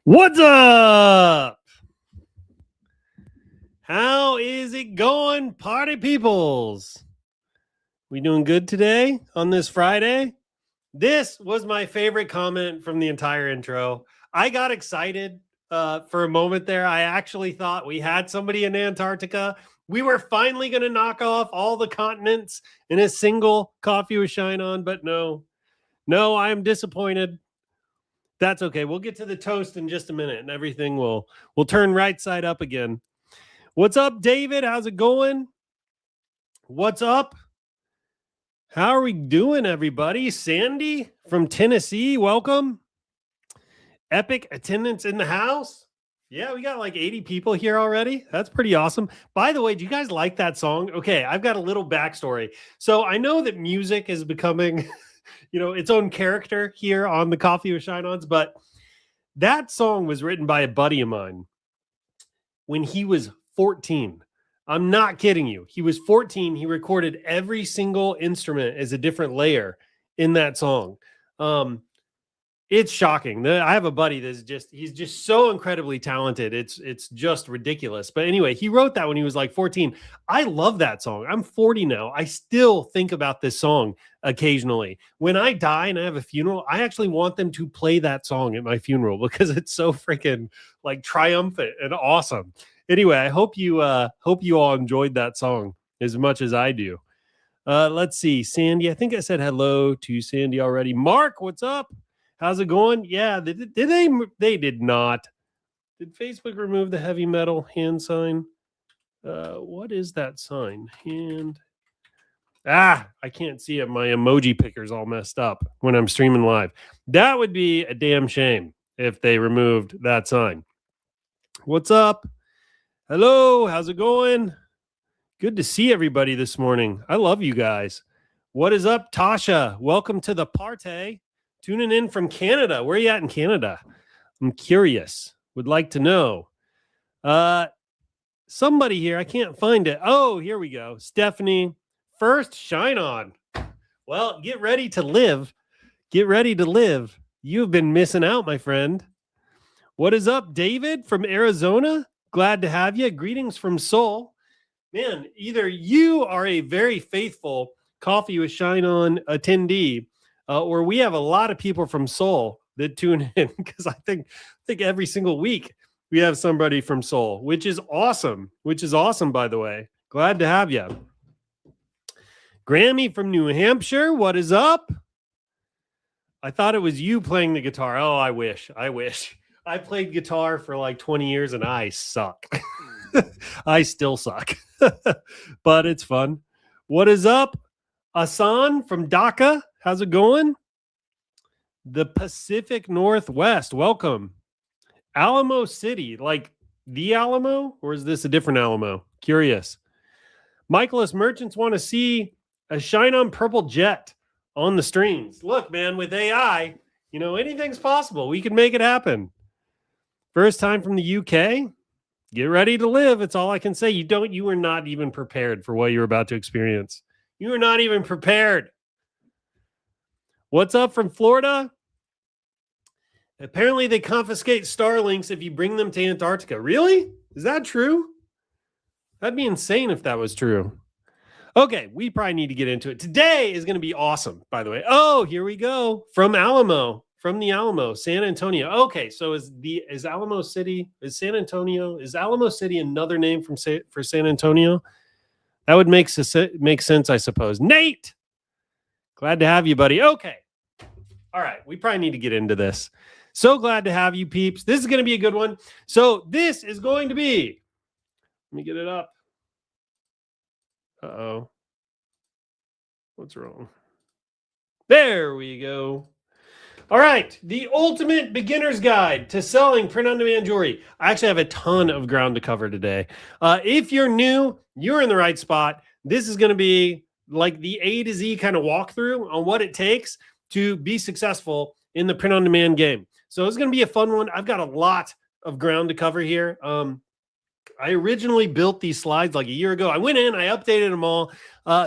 What's up? How is it going, party peoples? We doing good today on this Friday? This was my favorite comment from the entire intro. I got excited for a moment there. I actually thought we had somebody in Antarctica. We were finally going to knock off all the continents in a single Coffee with ShineOn, but no, I am disappointed. That's okay. We'll get to the toast in just a minute, and everything will turn right side up again. What's up, David? How's it going? What's up? How are we doing, everybody? Sandy from Tennessee, welcome. Epic attendance in the house. Yeah, we got like 80 people here already. That's pretty awesome. By the way, do you guys like that song? Okay, I've got a little backstory. So I know that music is becoming, its own character here on the Coffee with ShineOns, but that song was written by a buddy of mine when he was 14. I'm not kidding you. He was 14. He recorded every single instrument as a different layer in that song. It's shocking. I have a buddy he's just so incredibly talented. It's just ridiculous. But anyway, he wrote that when he was like 14. I love that song. I'm 40 now. I still think about this song occasionally. When I die and I have a funeral, I actually want them to play that song at my funeral because it's so freaking like triumphant and awesome. Anyway, I hope you all enjoyed that song as much as I do. Let's see. Sandy, I think I said hello to Sandy already. Mark, what's up? How's it going? Yeah, they did not. Did Facebook remove the heavy metal hand sign? What is that sign? Hand. I can't see it. My emoji picker's all messed up when I'm streaming live. That would be a damn shame if they removed that sign. What's up? Hello, how's it going? Good to see everybody this morning. I love you guys. What is up, Tasha? Welcome to the party. Tuning in from Canada. Where are you at in Canada? I'm curious. Would like to know. Somebody here. I can't find it. Oh, here we go. Stephanie. First, ShineOn. Well, get ready to live. Get ready to live. You've been missing out, my friend. What is up, David from Arizona? Glad to have you. Greetings from Seoul. Man, either you are a very faithful Coffee with ShineOn attendee, or we have a lot of people from Seoul that tune in because I think every single week we have somebody from Seoul, which is awesome. By the way. Glad to have you. Grammy from New Hampshire, what is up? I thought it was you playing the guitar. Oh, I wish. I played guitar for like 20 years and I suck. I still suck, but it's fun. What is up? Asan from Dhaka. How's it going? The Pacific Northwest. Welcome. Alamo City, like the Alamo, or is this a different Alamo? Curious. Michaelis merchants want to see a ShineOn purple jet on the strings. Look, man, with AI, anything's possible. We can make it happen. First time from the UK. Get ready to live. It's all I can say. You are not even prepared for what you're about to experience. You are not even prepared. What's up from Florida? Apparently they confiscate Starlinks if you bring them to Antarctica. Really? Is that true? That'd be insane if that was true. Okay, we probably need to get into it. Today is going to be awesome, by the way. Oh, here we go. From the Alamo, San Antonio. Okay, so is Alamo City, is San Antonio, is Alamo City another name for San Antonio? That would make sense, I suppose. Nate, glad to have you, buddy. Okay. All right, we probably need to get into this. So glad to have you, peeps. This is going to be a good one. So this is going to be, let me get it up. Uh-oh. What's wrong? There we go. All right, the ultimate beginner's guide to selling print-on-demand jewelry. I actually have a ton of ground to cover today. If you're new, you're in the right spot. This is going to be like the A to Z kind of walkthrough on what it takes to be successful in the print-on-demand game. So it's going to be a fun one. I've got a lot of ground to cover here. I originally built these slides like a year ago. I went in, I updated them all.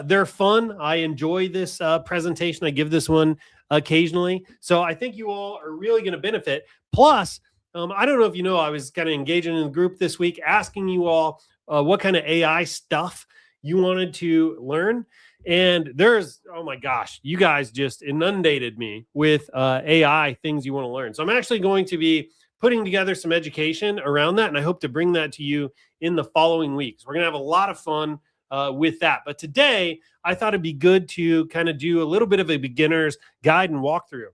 They're fun. I enjoy this presentation. I give this one occasionally. So I think you all are really going to benefit. Plus, I don't know if you know, I was kind of engaging in the group this week, asking you all what kind of AI stuff you wanted to learn. And there's, oh my gosh, you guys just inundated me with AI things you want to learn. So I'm actually going to be putting together some education around that. And I hope to bring that to you in the following weeks. We're going to have a lot of fun with that. But today, I thought it'd be good to kind of do a little bit of a beginner's guide and walkthrough.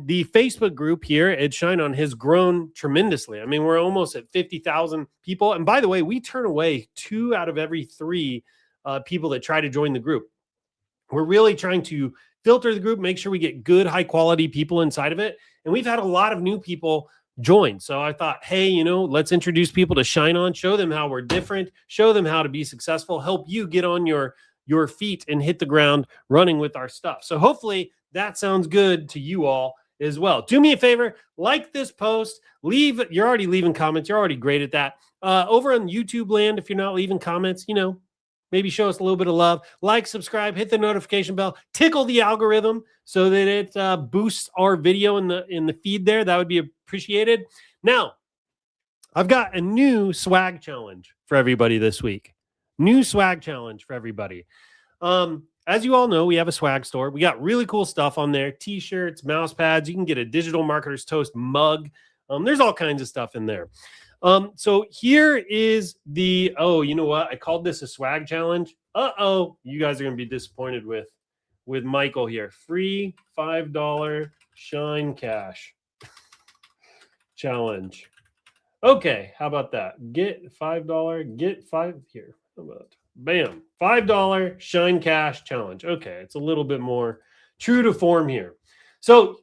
The Facebook group here at ShineOn has grown tremendously. I mean, we're almost at 50,000 people. And by the way, we turn away 2 out of every 3 people that try to join the group. We're really trying to filter the group, make sure we get good, high quality people inside of it. And we've had a lot of new people join. So I thought, hey, let's introduce people to ShineOn, show them how we're different, show them how to be successful, help you get on your feet and hit the ground running with our stuff. So hopefully that sounds good to you all as well. Do me a favor, like this post, you're already leaving comments. You're already great at that. Over on YouTube land, if you're not leaving comments, maybe show us a little bit of love. Like, subscribe, hit the notification bell, tickle the algorithm so that it boosts our video in the feed there. That would be appreciated. Now, I've got a new swag challenge for everybody this week. New swag challenge for everybody. As you all know, we have a swag store. We got really cool stuff on there. T-shirts, mouse pads. You can get a Digital Marketer's Toast mug. There's all kinds of stuff in there. So here is you know what? I called this a swag challenge. You guys are going to be disappointed with Michael here. Free $5 Shine Cash challenge. Okay, how about that? Get $5, get 5 here. How about bam, $5 Shine Cash challenge. Okay, it's a little bit more true to form here. So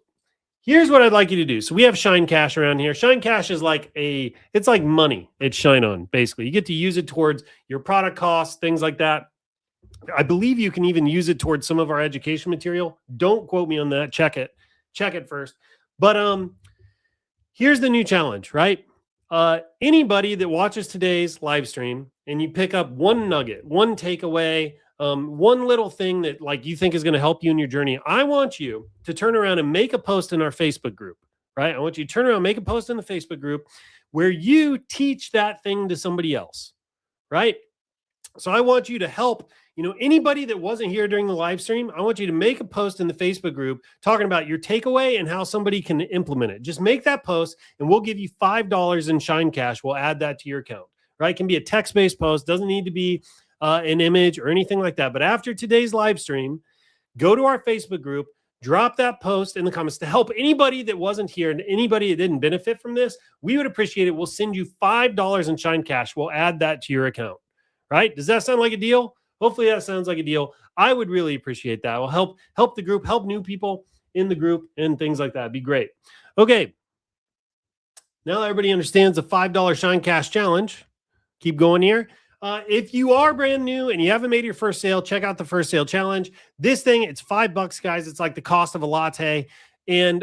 here's what I'd like you to do. So we have Shine Cash around here. Shine Cash is it's like money at ShineOn, basically. You get to use it towards your product costs, things like that. I believe you can even use it towards some of our education material. Don't quote me on that. Check it first. But here's the new challenge, right? Anybody that watches today's live stream and you pick up one nugget, one takeaway, one little thing that you think is going to help you in your journey, I want you to turn around and make a post in our Facebook group, right? I want you to turn around, make a post in the Facebook group where you teach that thing to somebody else, right? So I want you to help, anybody that wasn't here during the live stream, I want you to make a post in the Facebook group talking about your takeaway and how somebody can implement it. Just make that post and we'll give you $5 in Shine Cash. We'll add that to your account, right? It can be a text-based post. Doesn't need to be an image or anything like that. But after today's live stream, go to our Facebook group, drop that post in the comments to help anybody that wasn't here and anybody that didn't benefit from this. We would appreciate it. We'll send you $5 in Shine Cash. We'll add that to your account, right? Does that sound like a deal? Hopefully that sounds like a deal. I would really appreciate that. We'll help the group, help new people in the group and things like that. It'd be great. Okay. Now everybody understands the $5 Shine Cash challenge. Keep going here. If you are brand new and you haven't made your first sale, check out the first sale challenge. This thing, it's $5, guys. It's like the cost of a latte. And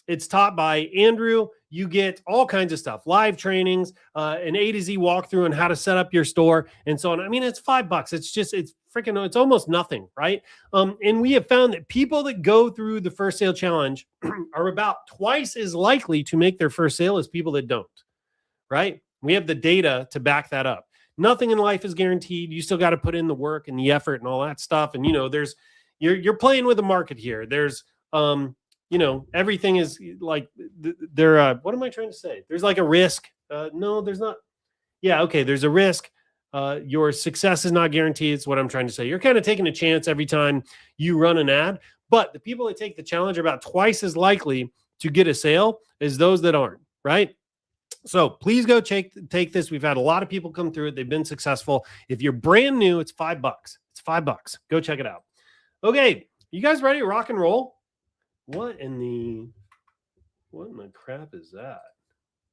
it's taught by Andrew. You get all kinds of stuff, live trainings, an A to Z walkthrough on how to set up your store and so on. I mean, it's $5. It's almost nothing, right? And we have found that people that go through the first sale challenge are about twice as likely to make their first sale as people that don't, right? We have the data to back that up. Nothing in life is guaranteed. You still got to put in the work and the effort and all that stuff. And, you're playing with the market here. There's, everything is what am I trying to say? There's like a risk. No, there's not. Yeah. Okay. There's a risk. Your success is not guaranteed. It's what I'm trying to say. You're kind of taking a chance every time you run an ad, but the people that take the challenge are about twice as likely to get a sale as those that aren't, right? So please go take this. We've had a lot of people come through it. They've been successful. If you're brand new, it's $5. It's $5. Go check it out. Okay. You guys ready to rock and roll? What in the crap is that?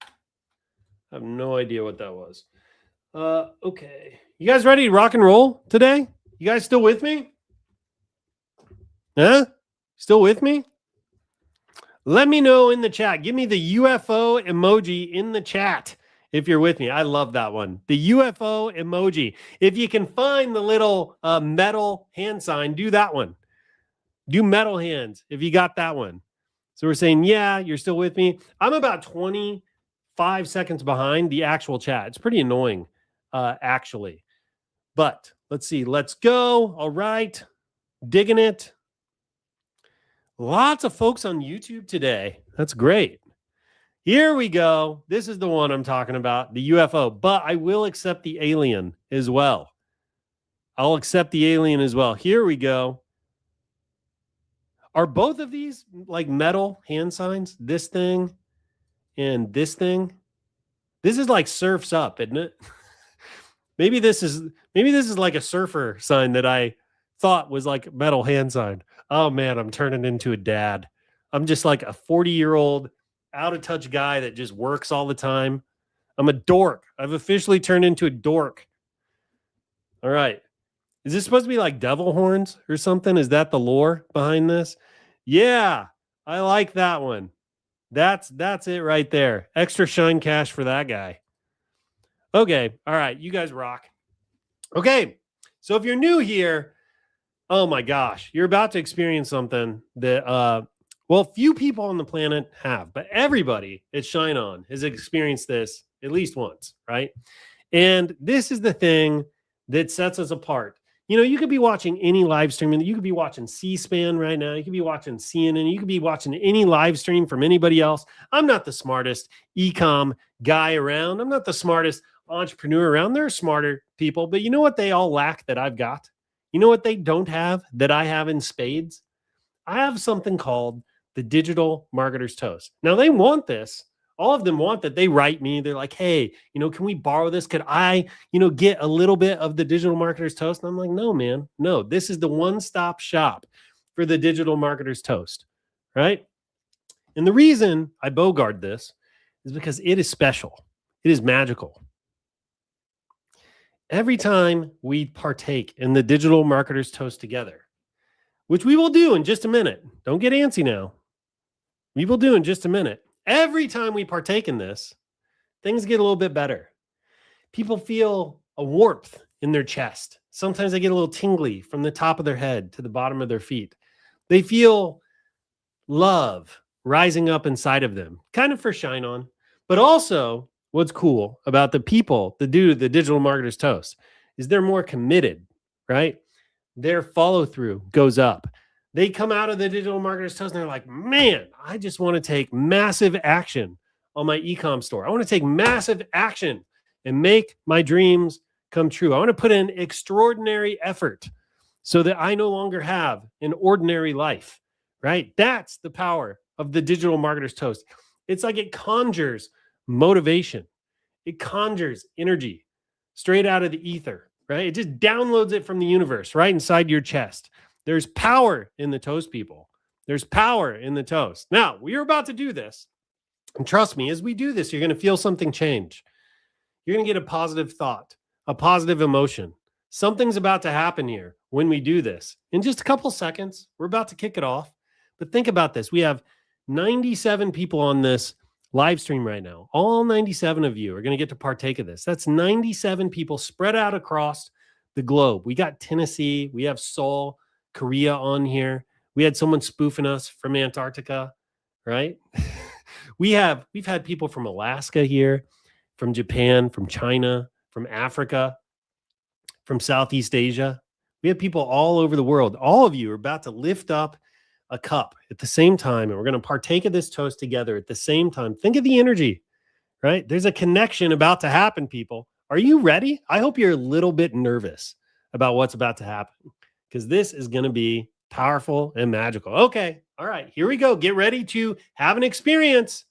I have no idea what that was. Okay. You guys ready to rock and roll today? You guys still with me? Huh? Still with me? Let me know in the chat. Give me the UFO emoji in the chat if you're with me. I love that one. The UFO emoji. If you can find the little metal hand sign, do that one. Do metal hands if you got that one. So we're saying, yeah, you're still with me. I'm about 20 5 seconds behind the actual chat. It's pretty annoying, actually. But let's see. Let's go. All right. Digging it. Lots of folks on YouTube today. That's great. Here we go. This is the one I'm talking about, the UFO. But I will accept the alien as well. I'll accept the alien as well. Here we go. Are both of these like metal hand signs? This thing and this thing? This is like surfs up, isn't it? maybe this is like a surfer sign that I thought was like a metal hand sign. Oh man, I'm turning into a dad. I'm just like a 40-year-old out of touch guy that just works all the time. I'm a dork. I've officially turned into a dork. All right. Is this supposed to be like devil horns or something? Is that the lore behind this? Yeah, I like that one. That's it right there. Extra shine cash for that guy. Okay. All right. You guys rock. Okay. So if you're new here, oh my gosh, you're about to experience something that, few people on the planet have, but everybody at ShineOn has experienced this at least once, right? And this is the thing that sets us apart. You know, you could be watching any live stream, and you could be watching C-SPAN right now. You could be watching CNN. You could be watching any live stream from anybody else. I'm not the smartest e-com guy around. I'm not the smartest entrepreneur around. There are smarter people, but you know what they all lack that I've got? You know what they don't have that I have in spades? I have something called the digital marketer's toast. Now they want this. All of them want that. They write me. They're like, hey, can we borrow this? Could I, get a little bit of the digital marketer's toast? And I'm like, no, man, no. This is the one-stop shop for the digital marketer's toast, right? And the reason I bogard this is because it is special. It is magical. Every time we partake in the digital marketer's toast together, which we will do in just a minute. Don't get antsy now. We will do in just a minute. Every time we partake in this, things get a little bit better. People feel a warmth in their chest. Sometimes they get a little tingly from the top of their head to the bottom of their feet. They feel love rising up inside of them, kind of for ShineOn. But also, what's cool about the people that do the digital marketer's toast is they're more committed, right? Their follow through goes up. They come out of the digital marketer's toast and they're like, man, I just want to take massive action on my e-com store. I want to take massive action and make my dreams come true. I want to put in extraordinary effort so that I no longer have an ordinary life, right? That's the power of the digital marketer's toast. It's like it conjures motivation. It conjures energy straight out of the ether, right? It just downloads it from the universe right inside your chest. There's power in the toast, people. There's power in the toast. Now, we are about to do this. And trust me, as we do this, you're going to feel something change. You're going to get a positive thought, a positive emotion. Something's about to happen here when we do this. In just a couple seconds, we're about to kick it off. But think about this. We have 97 people on this live stream right now. All 97 of you are going to get to partake of this. That's 97 people spread out across the globe. We got Tennessee. We have Seoul, Korea on here. We had someone spoofing us from Antarctica, right? We've had people from Alaska here, from Japan, from China, from Africa, from Southeast Asia. We have people all over the world. All of you are about to lift up a cup at the same time, and we're going to partake of this toast together at the same time. Think of the energy, right? There's a connection about to happen, people. Are you ready? I hope you're a little bit nervous about what's about to happen, because this is going to be powerful and magical. Okay. All right. Here we go. Get ready to have an experience.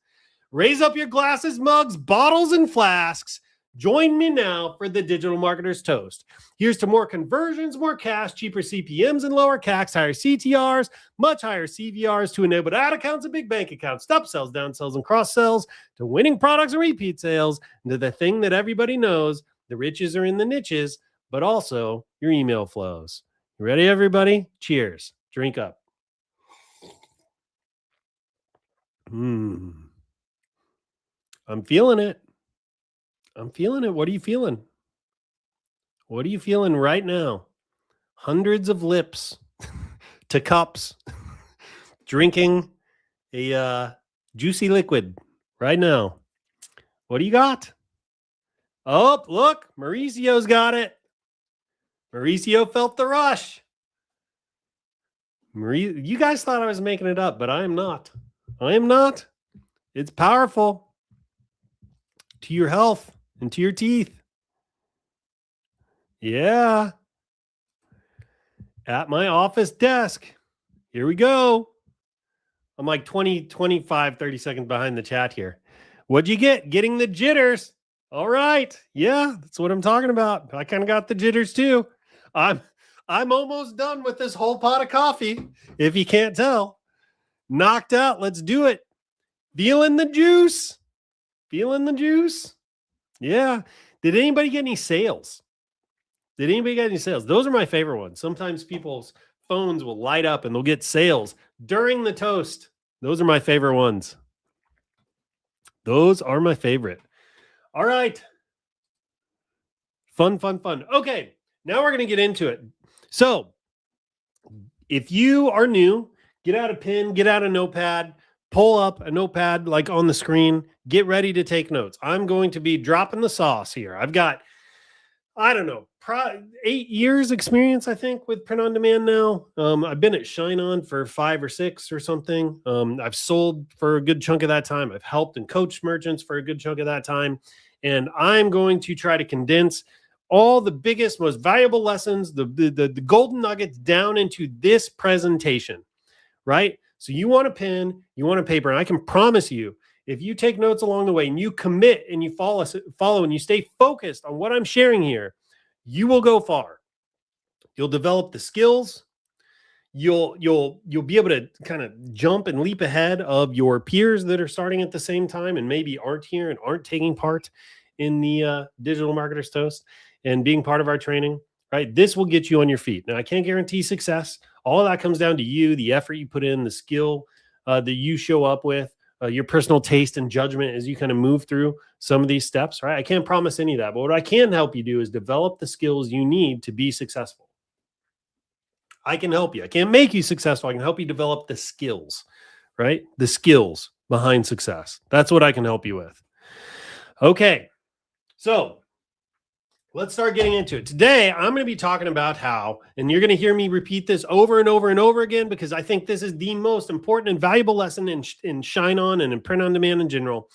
Raise up your glasses, mugs, bottles, and flasks. Join me now for the digital marketer's toast. Here's to more conversions, more cash, cheaper CPMs and lower CACs, higher CTRs, much higher CVRs to enable ad accounts and big bank accounts, stop sells, down sells, and cross sells, to winning products and repeat sales, and to the thing that everybody knows, the riches are in the niches, but also your email flows. You ready, everybody? Cheers. Drink up. I'm feeling it. I'm feeling it. What are you feeling? What are you feeling right now? Hundreds of lips to cups, drinking a juicy liquid right now. What do you got? Oh, look, Mauricio's got it. Mauricio felt the rush. You guys thought I was making it up, but I am not. I am not. It's powerful to your health and to your teeth. Yeah. At my office desk. Here we go. I'm like 20, 25, 30 seconds behind the chat here. What'd you get? Getting the jitters. All right. Yeah, that's what I'm talking about. I kind of got the jitters too. I'm almost done with this whole pot of coffee. If you can't tell, knocked out. Let's do it. Feeling the juice. Feeling the juice. Yeah. Did anybody get any sales? Did anybody get any sales? Those are my favorite ones. Sometimes people's phones will light up and they'll get sales during the toast. Those are my favorite ones. Those are my favorite. All right. Fun. Okay. Now we're going to get into it. So if you are new, get out a pen, get out a notepad, pull up a notepad like on the screen, get ready to take notes. I'm going to be dropping the sauce here. I've got, I don't know, 8 years experience, I think, with print on demand now. I've been at ShineOn for 5 or 6 or something. I've sold for a good chunk of that time. I've helped and coached merchants for a good chunk of that time. And I'm going to try to condense all the biggest, most valuable lessons, the golden nuggets down into this presentation, right? So you want a pen, you want a paper, and I can promise you, if you take notes along the way and you commit and you follow and you stay focused on what I'm sharing here, you will go far. You'll develop the skills. You'll be able to kind of jump and leap ahead of your peers that are starting at the same time and maybe aren't here and aren't taking part in the Digital Marketers Toast and being part of our training, right? This will get you on your feet. Now, I can't guarantee success. All of that comes down to you, the effort you put in, the skill that you show up with, your personal taste and judgment as you kind of move through some of these steps, right? I can't promise any of that, but what I can help you do is develop the skills you need to be successful. I can help you. I can't make you successful. I can help you develop the skills, right? The skills behind success. That's what I can help you with. Okay, so let's start getting into it. Today, I'm going to be talking about how, and you're going to hear me repeat this over and over and over again, because I think this is the most important and valuable lesson in ShineOn and in print on demand in general.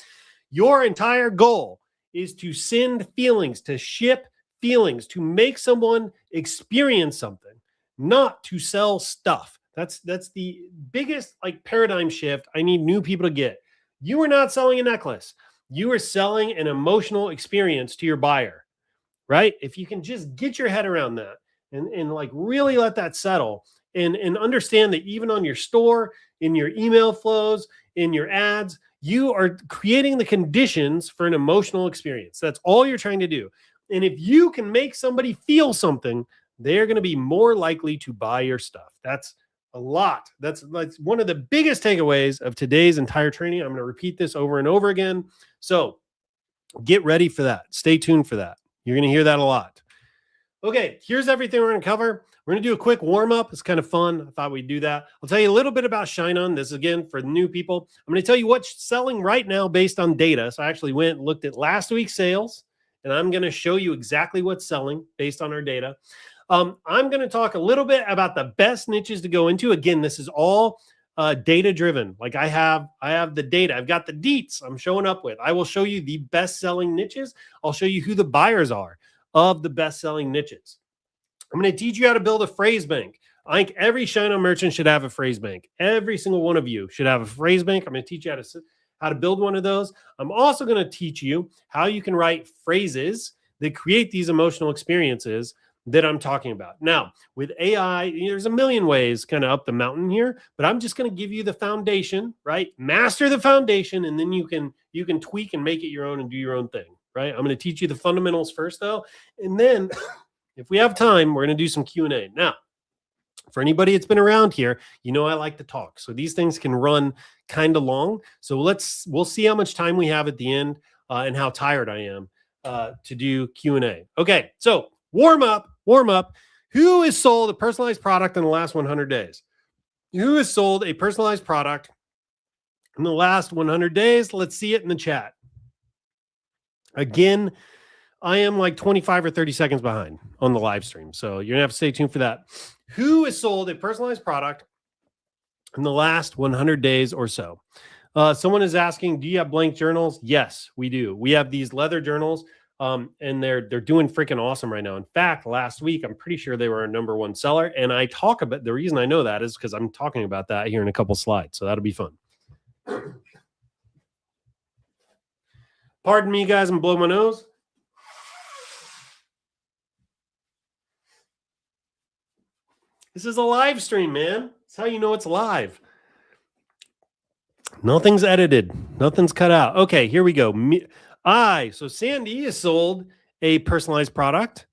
Your entire goal is to send feelings, to ship feelings, to make someone experience something, not to sell stuff. That's the biggest paradigm shift I need new people to get. You are not selling a necklace. You are selling an emotional experience to your buyer, right? If you can just get your head around that and really let that settle and understand that even on your store, in your email flows, in your ads, you are creating the conditions for an emotional experience. That's all you're trying to do. And if you can make somebody feel something, they're going to be more likely to buy your stuff. That's a lot. That's one of the biggest takeaways of today's entire training. I'm going to repeat this over and over again. So get ready for that. Stay tuned for that. You're going to hear that a lot. Okay, here's everything we're going to cover. We're going to do a quick warm-up. It's kind of fun. I thought we'd do that. I'll tell you a little bit about ShineOn. This is, again, for new people. I'm going to tell you what's selling right now based on data. So I actually went and looked at last week's sales, and I'm going to show you exactly what's selling based on our data. I'm going to talk a little bit about the best niches to go into. Again, this is all data-driven. Like I have the data. I've got the deets I'm showing up with. I will show you the best-selling niches. I'll show you who the buyers are of the best-selling niches. I'm going to teach you how to build a phrase bank. I think every ShineOn merchant should have a phrase bank. Every single one of you should have a phrase bank. I'm going to teach you how to build one of those. I'm also going to teach you how you can write phrases that create these emotional experiences that I'm talking about. Now, with AI, there's a million ways kind of up the mountain here, but I'm just going to give you the foundation, right? Master the foundation, and then you can tweak and make it your own and do your own thing, right? I'm going to teach you the fundamentals first, though, and then if we have time, we're going to do some Q&A. Now, for anybody that's been around here, you know I like to talk, so these things can run kind of long. So we'll see how much time we have at the end and how tired I am to do Q&A. Okay, so warm up. Who has sold a personalized product in the last 100 days? Who has sold a personalized product in the last 100 days? Let's see it in the chat. Again, I am like 25 or 30 seconds behind on the live stream. So you're going to have to stay tuned for that. Who has sold a personalized product in the last 100 days or so? Someone is asking, do you have blank journals? Yes, we do. We have these leather journals, and they're doing freaking awesome right now. In fact, last week, I'm pretty sure they were our #1 seller. And I talk about the reason I know that is because I'm talking about that here in a couple slides. So that'll be fun. Pardon me, guys, I'm blowing my nose. This is a live stream, man. That's how you know it's live. Nothing's edited. Nothing's cut out. Okay, here we go. So Sandy has sold a personalized product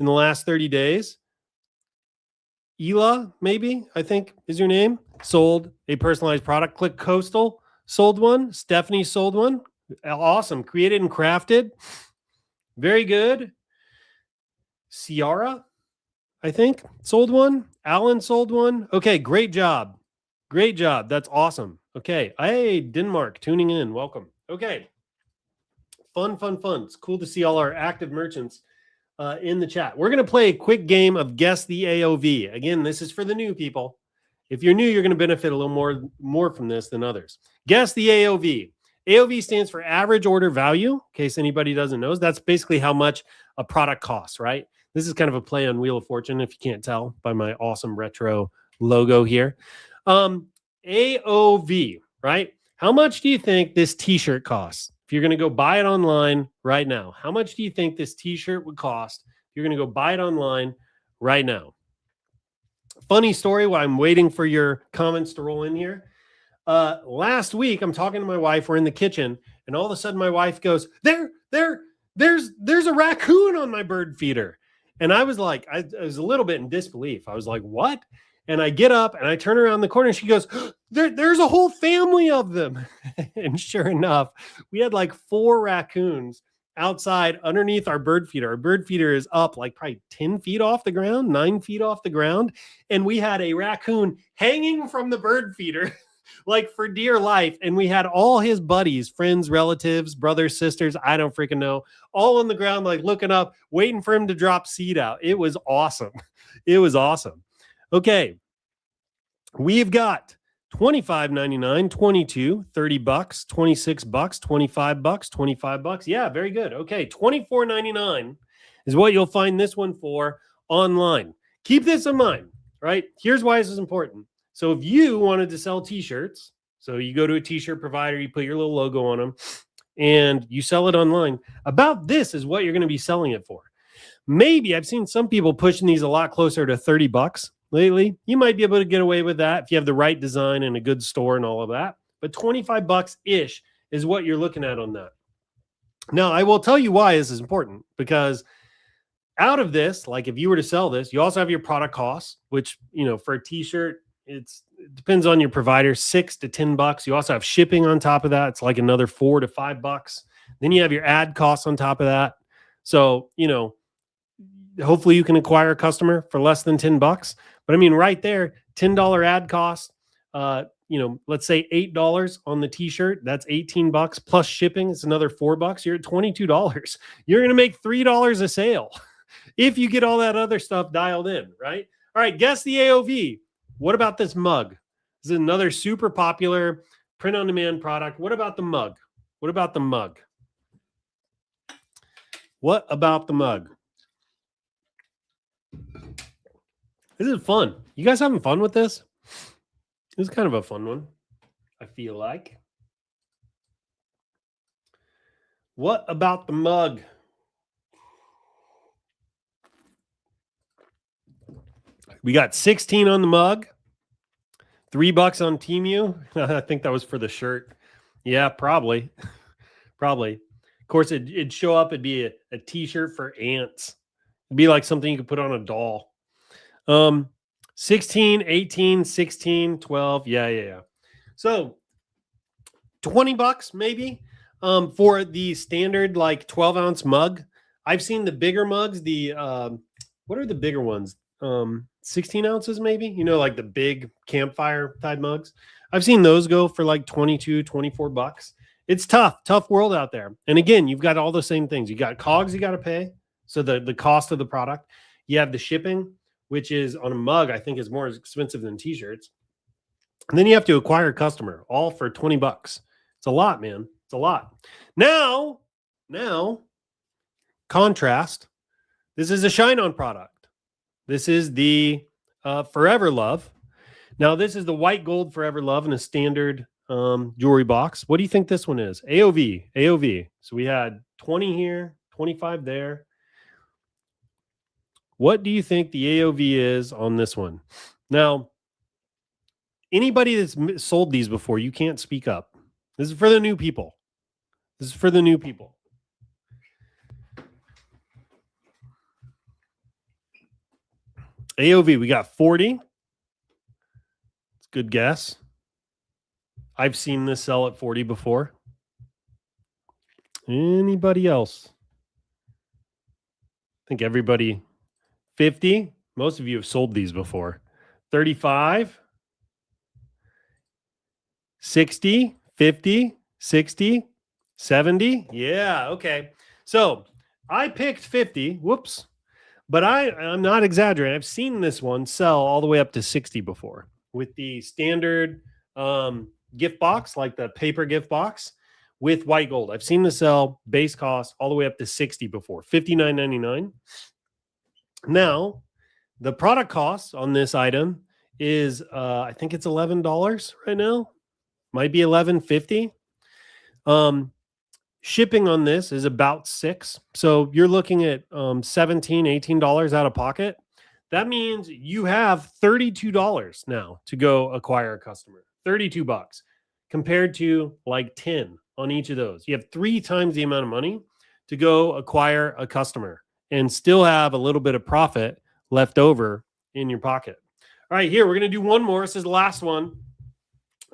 in the last 30 days. Ela, maybe, I think is your name, sold a personalized product. Click Coastal, sold one. Stephanie sold one. Awesome. Created and crafted. Very good. Ciara, I think, sold one. Alan sold one. Okay, great job. Great job. That's awesome. Okay. Hey, Denmark, tuning in. Welcome. Okay. Fun. It's cool to see all our active merchants in the chat. We're going to play a quick game of Guess the AOV. Again, this is for the new people. If you're new, you're going to benefit a little more from this than others. Guess the AOV. AOV stands for average order value, in case anybody doesn't know. That's basically how much a product costs, right? This is kind of a play on Wheel of Fortune, if you can't tell by my awesome retro logo here. AOV, right? How much do you think this t-shirt costs? If you're going to go buy it online right now, how much do you think this t-shirt would cost if you're going to go buy it online right now? Funny story while I'm waiting for your comments to roll in here. Last week, I'm talking to my wife. We're in the kitchen, and all of a sudden my wife goes, there's a raccoon on my bird feeder. And I was like, I was a little bit in disbelief. I was like, what? And I get up and I turn around the corner and she goes, there's a whole family of them. And sure enough, we had like 4 raccoons outside underneath our bird feeder. Our bird feeder is up like probably 10 feet off the ground, 9 feet off the ground. And we had a raccoon hanging from the bird feeder like for dear life. And we had all his buddies, friends, relatives, brothers, sisters, I don't freaking know, all on the ground, like looking up, waiting for him to drop seed out. It was awesome. It was awesome. Okay. We've got $25.99, $22, $30, $26, $25, $25. Yeah, very good. Okay, $24.99 is what you'll find this one for online. Keep this in mind, right? Here's why this is important. So if you wanted to sell t-shirts, so you go to a t-shirt provider, you put your little logo on them, and you sell it online, about this is what you're going to be selling it for. Maybe I've seen some people pushing these a lot closer to $30 lately. You might be able to get away with that if you have the right design and a good store and all of that. But $25-ish is what you're looking at on that. Now, I will tell you why this is important, because out of this, like if you were to sell this, you also have your product costs, which, for a t-shirt, it depends on your provider, $6 to $10. You also have shipping on top of that. It's like another $4 to $5. Then you have your ad costs on top of that. So, hopefully you can acquire a customer for less than $10. But I mean, right there, $10 ad cost, let's say $8 on the t-shirt, that's $18 plus shipping. It's another $4. You're at $22. You're going to make $3 a sale if you get all that other stuff dialed in, right? All right, guess the AOV. What about this mug? This is another super popular print-on-demand product. What about the mug? What about the mug? What about the mug? This is fun. You guys having fun with this? This is kind of a fun one, I feel like. What about the mug? We got 16 on the mug, $3 on Temu. I think that was for the shirt. Yeah, probably. Probably. Of course, it'd show up. It'd be a t-shirt for ants. It'd be like something you could put on a doll. 16, 18, 16, 12. Yeah. So $20 maybe for the standard like 12-ounce mug. I've seen the bigger mugs. What are the bigger ones? 16 ounces maybe, like the big campfire type mugs. I've seen those go for like $22, $24. It's tough world out there. And again, you've got all the same things. You got COGS you got to pay. So the cost of the product. You have the shipping, which is on a mug, I think is more expensive than t-shirts. And then you have to acquire a customer, all for $20. It's a lot, man. It's a lot. Now, contrast. This is a ShineOn product. This is the Forever Love. Now, this is the white gold Forever Love in a standard jewelry box. What do you think this one is? AOV. So we had 20 here, 25 there. What do you think the AOV is on this one? Now, anybody that's sold these before, you can't speak up. This is for the new people. AOV, we got 40. It's a good guess. I've seen this sell at 40 before. Anybody else? I think everybody. 50. Most of you have sold these before. 35. 60. 50. 60. 70. Yeah, okay. So I picked 50. Whoops. But I'm not exaggerating. I've seen this one sell all the way up to 60 before with the standard gift box, like the paper gift box with white gold. I've seen the sell base cost all the way up to 60 before, $59.99. Now, the product cost on this item is, I think it's $11 right now. Might be $11.50. Shipping on this is about $6. So you're looking at $17, $18 out of pocket. That means you have $32 now to go acquire a customer. $32 compared to like 10 on each of those. You have 3 times the amount of money to go acquire a customer and still have a little bit of profit left over in your pocket. All right, here, we're going to do one more. This is the last one.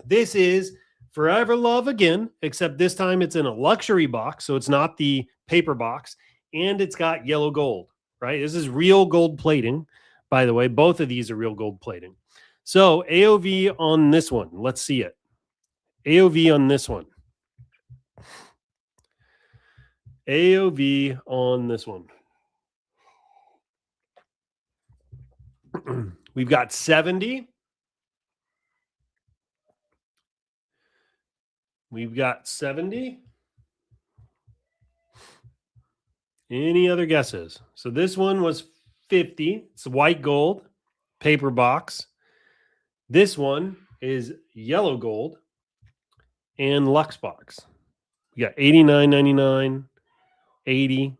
This is Forever Love again, except this time it's in a luxury box, so it's not the paper box, and it's got yellow gold, right? This is real gold plating, by the way. Both of these are real gold plating. So AOV on this one, let's see it. AOV on this one. AOV on this one. We've got 70. We've got 70. Any other guesses? So this one was 50. It's white gold, paper box. This one is yellow gold and Lux box. We got $89.99, 80,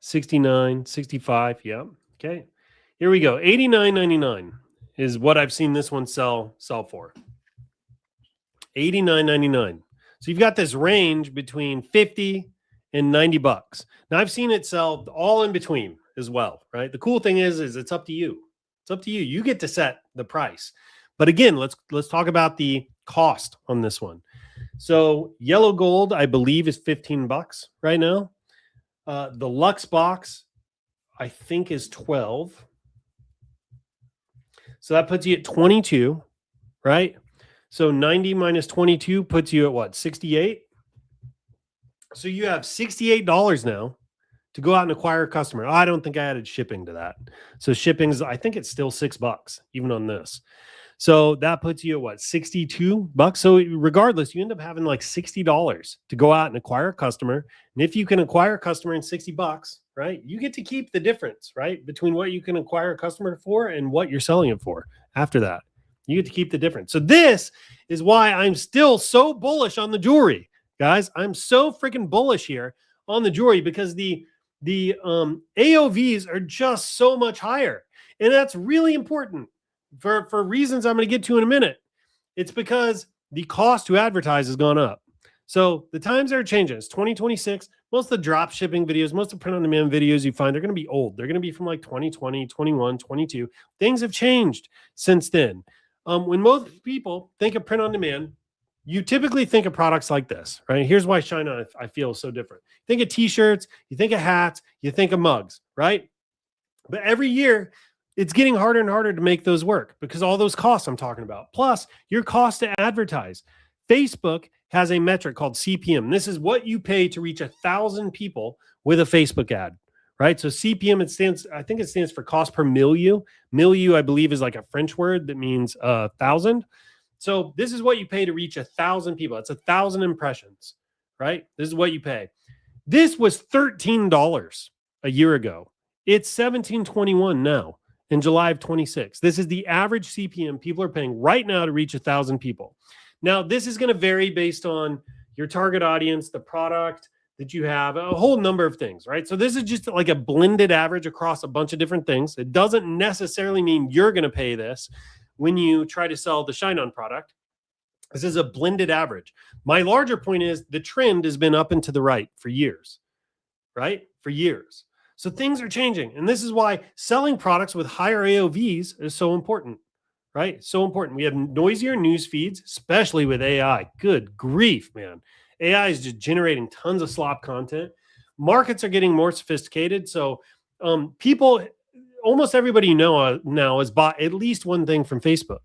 69, 65. Yeah. Okay. Here we go. $89.99 is what I've seen this one sell for. $89.99. So you've got this range between 50 and $90. Now I've seen it sell all in between as well, right? The cool thing is it's up to you. It's up to you. You get to set the price. But again, let's talk about the cost on this one. So yellow gold, I believe, is $15 right now. The Lux box, I think, is 12. So that puts you at 22, right? So 90 minus 22 puts you at what? 68. So you have $68 now to go out and acquire a customer. I don't think I added shipping to that. So shipping's, I think it's still $6 even on this. So that puts you at what? $62. So regardless, you end up having like $60 to go out and acquire a customer. And if you can acquire a customer in $60, right, you get to keep the difference, right, between what you can acquire a customer for and what you're selling it for after that. You get to keep the difference. So this is why I'm still so bullish on the jewelry, guys. I'm so freaking bullish here on the jewelry because the AOVs are just so much higher. And that's really important for reasons I'm going to get to in a minute. It's because the cost to advertise has gone up. So the times are changing. It's 2026. Most of the drop shipping videos, most of the print on demand videos you find, they're going to be old. They're going to be from like 2020, 21, 22. Things have changed since then. When most people think of print on demand, you typically think of products like this, right? Here's why ShineOn, I feel, is so different. Think of t-shirts, you think of hats, you think of mugs, right? But every year, it's getting harder and harder to make those work because all those costs I'm talking about. Plus, your cost to advertise. Facebook has a metric called CPM. This is what you pay to reach 1,000 people with a Facebook ad, right? So CPM, I think it stands for cost per milieu. Milieu, I believe, is like a French word that means 1,000. So this is what you pay to reach 1,000 people. It's 1,000 impressions, right? This is what you pay. This was $13 a year ago. It's $17.21 now in July of 26. This is the average CPM people are paying right now to reach 1,000 people. Now, this is going to vary based on your target audience, the product that you have, a whole number of things, right? So this is just like a blended average across a bunch of different things. It doesn't necessarily mean you're going to pay this when you try to sell the ShineOn product. This is a blended average. My larger point is the trend has been up and to the right for years, right? For years. So things are changing. And this is why selling products with higher AOVs is so important, right? So important. We have noisier news feeds, especially with AI. Good grief, man. AI is just generating tons of slop content. Markets are getting more sophisticated. So people, almost everybody you know now has bought at least one thing from Facebook,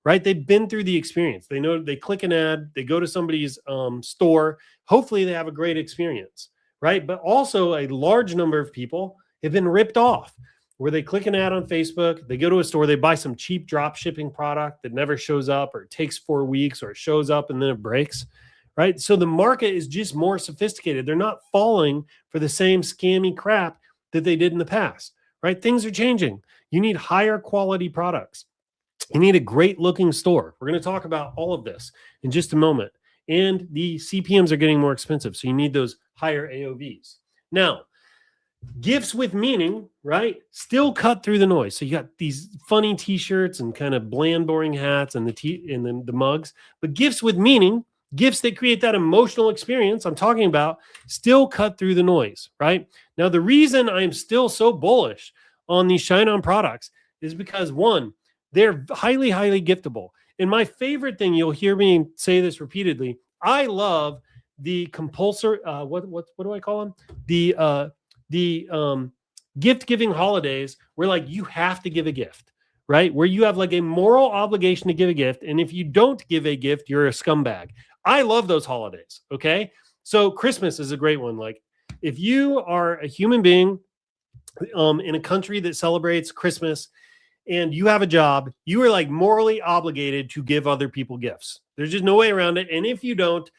right? They've been through the experience. They know they click an ad, they go to somebody's store. Hopefully they have a great experience, right? But also a large number of people have been ripped off where they click an ad on Facebook, they go to a store, they buy some cheap drop shipping product that never shows up, or it takes 4 weeks, or it shows up and then it breaks, right? So the market is just more sophisticated. They're not falling for the same scammy crap that they did in the past, right? Things are changing. You need higher quality products. You need a great looking store. We're going to talk about all of this in just a moment. And the CPMs are getting more expensive. So you need those higher AOVs. Now, gifts with meaning, right? Still cut through the noise. So you got these funny t-shirts and kind of bland, boring hats and the mugs, but gifts with meaning, gifts that create that emotional experience I'm talking about, still cut through the noise, right? Now, the reason I'm still so bullish on these ShineOn products is because, one, they're highly, highly giftable. And my favorite thing, you'll hear me say this repeatedly, I love the compulsory, what do I call them? The gift giving holidays where like you have to give a gift, right? Where you have like a moral obligation to give a gift. And if you don't give a gift, you're a scumbag. I love those holidays. Okay. So Christmas is a great one. Like if you are a human being in a country that celebrates Christmas and you have a job, you are like morally obligated to give other people gifts. There's just no way around it. And if you don't,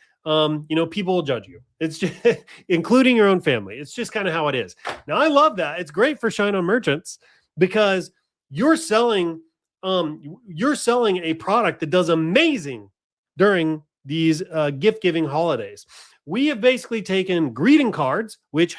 people will judge you. It's just including your own family. It's just kind of how it is. Now, I love that. It's great for ShineOn merchants because you're selling a product that does amazing during these gift giving holidays. We have basically taken greeting cards, which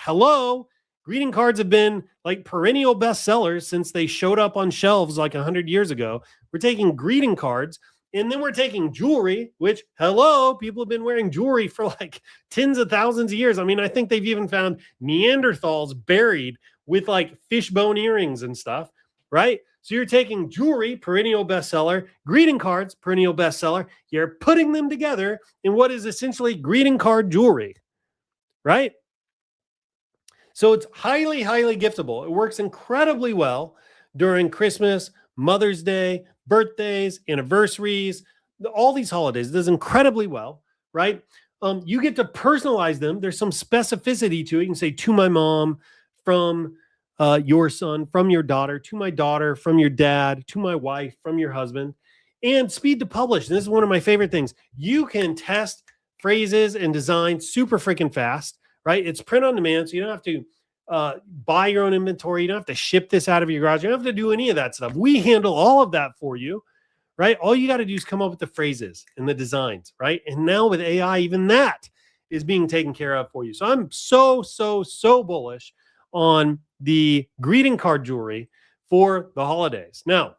greeting cards have been like perennial bestsellers since they showed up on shelves like 100 years ago. We're taking greeting cards. And then we're taking jewelry, which, people have been wearing jewelry for like tens of thousands of years. I mean, I think they've even found Neanderthals buried with like fishbone earrings and stuff, right? So you're taking jewelry, perennial bestseller, greeting cards, perennial bestseller. You're putting them together in what is essentially greeting card jewelry, right? So it's highly, highly giftable. It works incredibly well during Christmas, Mother's Day, birthdays, anniversaries, all these holidays. It does incredibly well, right? You get to personalize them. There's some specificity to it. You can say to my mom, from your son, from your daughter, to my daughter, from your dad, to my wife, from your husband, and speed to publish. And this is one of my favorite things. You can test phrases and design super freaking fast, right? It's print on demand, so you don't have to buy your own inventory. You don't have to ship this out of your garage. You don't have to do any of that stuff. We handle all of that for you, right? All you got to do is come up with the phrases and the designs, right? And now with AI, even that is being taken care of for you. So I'm so bullish on the greeting card jewelry for the holidays. Now,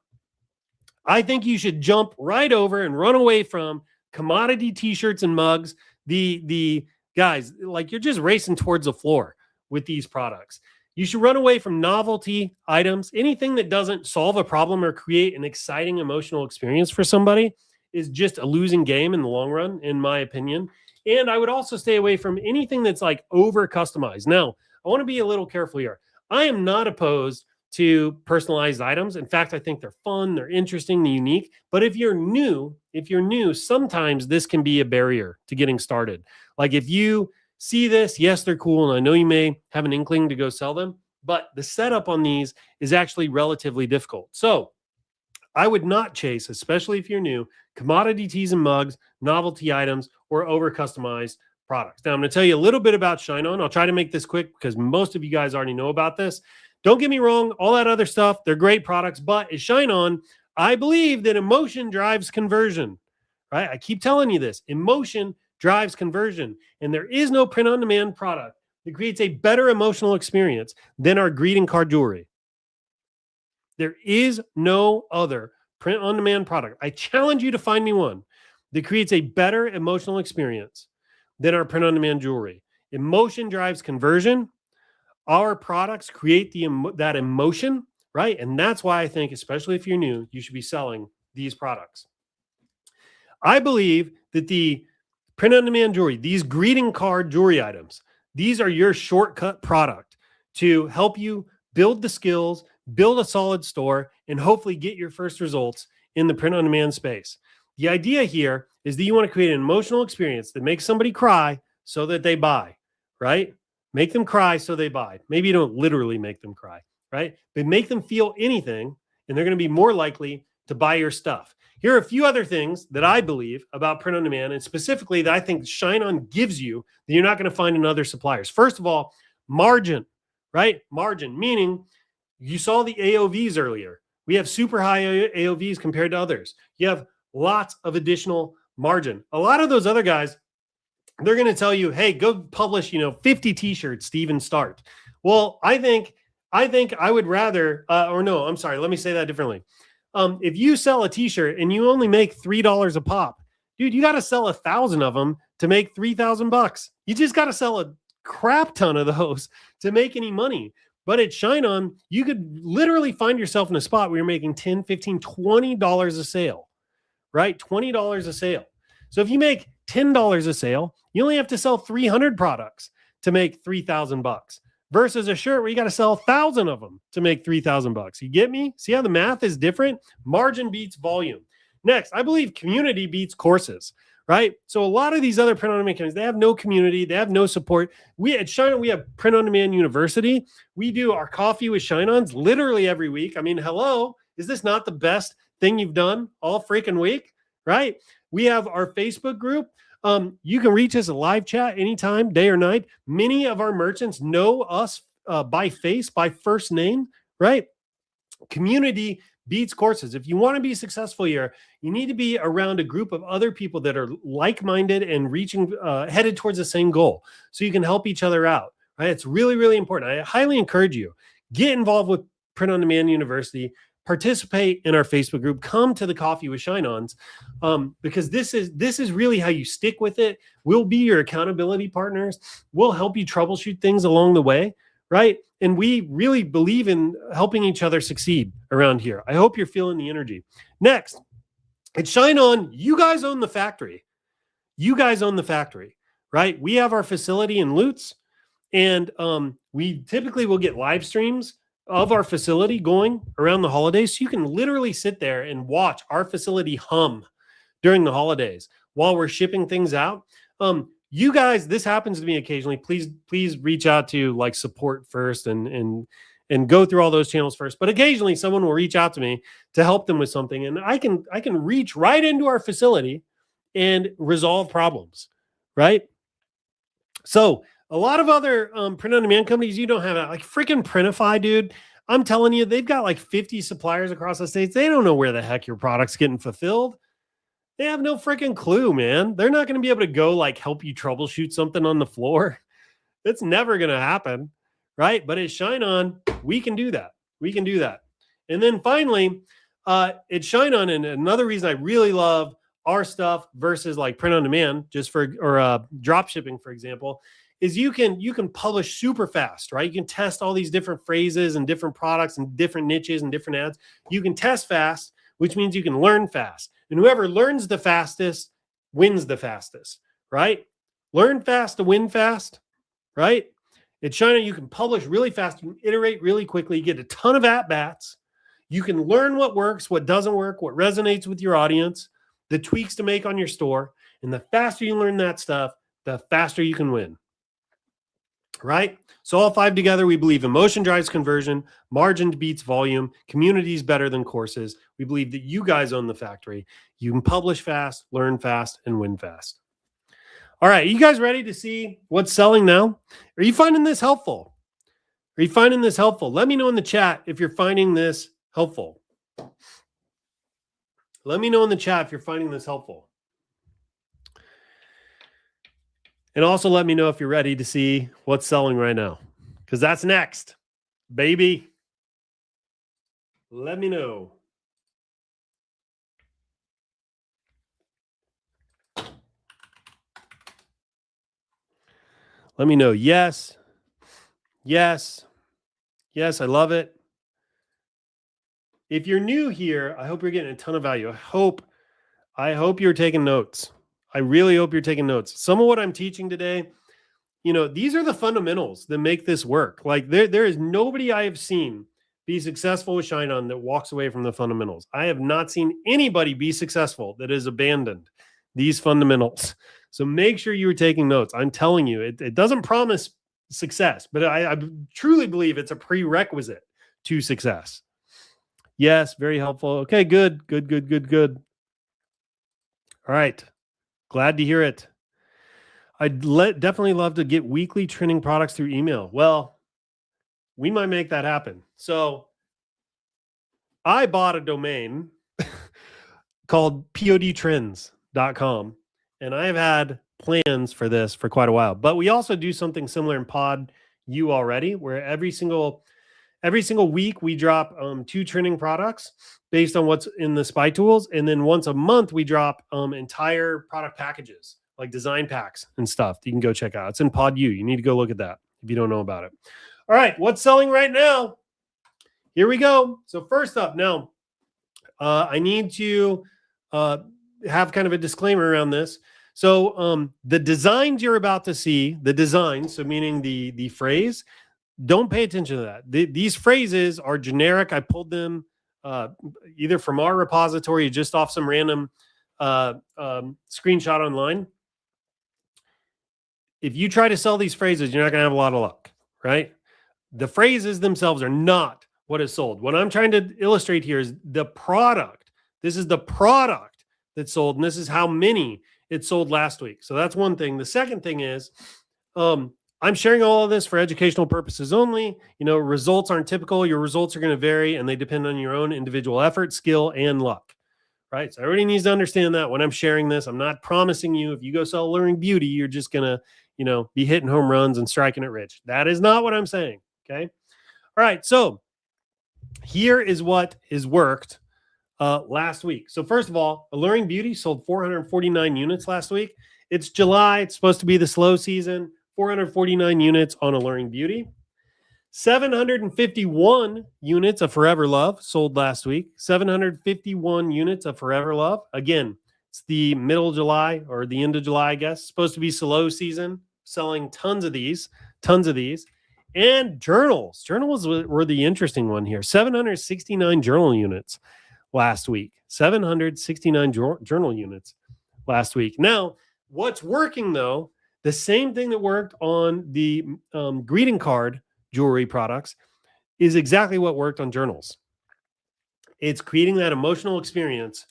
I think you should jump right over and run away from commodity t-shirts and mugs. The guys, like you're just racing towards the floor with these products. You should run away from novelty items. Anything that doesn't solve a problem or create an exciting emotional experience for somebody is just a losing game in the long run, in my opinion. And I would also stay away from anything that's like over customized. Now, I want to be a little careful here. I am not opposed to personalized items. In fact, I think they're fun, they're interesting, they're unique. But if you're new, sometimes this can be a barrier to getting started. Like if you see this, yes, they're cool, and I know you may have an inkling to go sell them, but the setup on these is actually relatively difficult. So I would not chase, especially if you're new, commodity teas and mugs, novelty items, or over-customized products. Now, I'm going to tell you a little bit about ShineOn. I'll try to make this quick because most of you guys already know about this. Don't get me wrong, all that other stuff, they're great products, but at ShineOn, I believe that emotion drives conversion, right? I keep telling you this. Emotion drives conversion, and there is no print-on-demand product that creates a better emotional experience than our greeting card jewelry. There is no other print-on-demand product. I challenge you to find me one that creates a better emotional experience than our print-on-demand jewelry. Emotion drives conversion. Our products create that emotion, right? And that's why I think, especially if you're new, you should be selling these products. I believe that the print-on-demand jewelry, these greeting card jewelry items, these are your shortcut product to help you build the skills, build a solid store, and hopefully get your first results in the print-on-demand space. The idea here is that you want to create an emotional experience that makes somebody cry so that they buy, right? Make them cry so they buy. Maybe you don't literally make them cry, right? But make them feel anything, and they're going to be more likely to buy your stuff. Here are a few other things that I believe about print on demand, and specifically that I think ShineOn gives you that you're not going to find in other suppliers. First of all, margin, right? Margin, meaning you saw the AOVs earlier. We have super high AOVs compared to others. You have lots of additional margin. A lot of those other guys, they're going to tell you, hey, go publish, 50 t-shirts, Steven, start. Well, I think I would rather, let me say that differently. If you sell a t-shirt and you only make $3 a pop, dude, you got to sell 1,000 of them to make $3,000. You just got to sell a crap ton of those to make any money. But at ShineOn, you could literally find yourself in a spot where you're making $10, $15, $20 a sale, right? $20 a sale. So if you make $10 a sale, you only have to sell 300 products to make $3,000 versus a shirt where you got to sell 1,000 of them to make $3,000. You get me? See how the math is different? Margin beats volume. Next, I believe community beats courses, right? So a lot of these other print-on-demand companies, they have no community. They have no support. We at ShineOn, we have Print-on-Demand University. We do our coffee with ShineOns literally every week. I mean, hello, is this not the best thing you've done all freaking week, right? We have our Facebook group. You can reach us a live chat anytime, day or night. Many of our merchants know us by face, by first name, right? Community beats courses. If you want to be successful here, you need to be around a group of other people that are like-minded and headed towards the same goal, so you can help each other out, right? It's really, really important. I highly encourage you, get involved with Print on Demand University, participate in our Facebook group, come to the coffee with ShineOns, because this is really how you stick with it. We'll be your accountability partners. We'll help you troubleshoot things along the way, right? And we really believe in helping each other succeed around here. I hope you're feeling the energy. Next, at ShineOn, you guys own the factory. You guys own the factory, right? We have our facility in Lutz, and we typically will get live streams of our facility going around the holidays. So you can literally sit there and watch our facility hum during the holidays while we're shipping things out. You guys, this happens to me occasionally. Please reach out to like support first and go through all those channels first. But occasionally someone will reach out to me to help them with something. And I can reach right into our facility and resolve problems, right? So a lot of other print-on-demand companies, you don't have that. Like freaking Printify, dude. I'm telling you, they've got like 50 suppliers across the states. They don't know where the heck your product's getting fulfilled. They have no freaking clue, man. They're not going to be able to go like help you troubleshoot something on the floor. It's never going to happen, right? But at ShineOn, we can do that. We can do that. And then finally, at ShineOn, and another reason I really love our stuff versus like print-on-demand, or drop shipping, for example, is you can publish super fast, right? You can test all these different phrases and different products and different niches and different ads. You can test fast, which means you can learn fast. And whoever learns the fastest wins the fastest, right? Learn fast to win fast, right? At ShineOn, you can publish really fast, you can iterate really quickly, you get a ton of at-bats. You can learn what works, what doesn't work, what resonates with your audience, the tweaks to make on your store. And the faster you learn that stuff, the faster you can win. Right? So all 5 together, we believe emotion drives conversion, margin beats volume, community is better than courses. We believe that you guys own the factory. You can publish fast, learn fast, and win fast. All right, are you guys ready to see what's selling now? Are you finding this helpful? Are you finding this helpful? Let me know in the chat if you're finding this helpful. Let me know in the chat if you're finding this helpful. And also let me know if you're ready to see what's selling right now, because that's next, baby. Let me know. Let me know. Yes. Yes. Yes, I love it. If you're new here, I hope you're getting a ton of value. I hope you're taking notes. I really hope you're taking notes. Some of what I'm teaching today, these are the fundamentals that make this work. Like there is nobody I have seen be successful with ShineOn that walks away from the fundamentals. I have not seen anybody be successful that has abandoned these fundamentals. So make sure you're taking notes. I'm telling you, it doesn't promise success, but I truly believe it's a prerequisite to success. Yes, very helpful. Okay, good. All right. Glad to hear it. I'd definitely love to get weekly trending products through email. Well, we might make that happen. So I bought a domain called podtrends.com, and I've had plans for this for quite a while. But we also do something similar in Pod U already, where every single week we drop 2 trending products based on what's in the spy tools. And then once a month, we drop entire product packages, like design packs and stuff that you can go check out. It's in Pod U. You need to go look at that if you don't know about it. All right, what's selling right now? Here we go. So first up now, I need to have kind of a disclaimer around this. So the designs you're about to see, so meaning the phrase, don't pay attention to that. These phrases are generic. I pulled them either from our repository or just off some random screenshot online. If you try to sell these phrases, you're not going to have a lot of luck, right? The phrases themselves are not what is sold. What I'm trying to illustrate here is the product. This is the product that sold, and this is how many it sold last week. So that's one thing. The second thing is I'm sharing all of this for educational purposes only. Results aren't typical. Your results are going to vary, and they depend on your own individual effort, skill, and luck, right? So everybody needs to understand that when I'm sharing this. I'm not promising you if you go sell Alluring Beauty, you're just going to, be hitting home runs and striking it rich. That is not what I'm saying, okay? All right, so here is what has worked last week. So first of all, Alluring Beauty sold 449 units last week. It's July. It's supposed to be the slow season. 449 units on Alluring Beauty. 751 units of Forever Love sold last week. 751 units of Forever Love. Again, it's the middle of July or the end of July, I guess. It's supposed to be slow season, selling tons of these. And journals. Journals were the interesting one here. 769 journal units last week. 769 journal units last week. Now, what's working though, the same thing that worked on the greeting card jewelry products is exactly what worked on journals. It's creating that emotional experience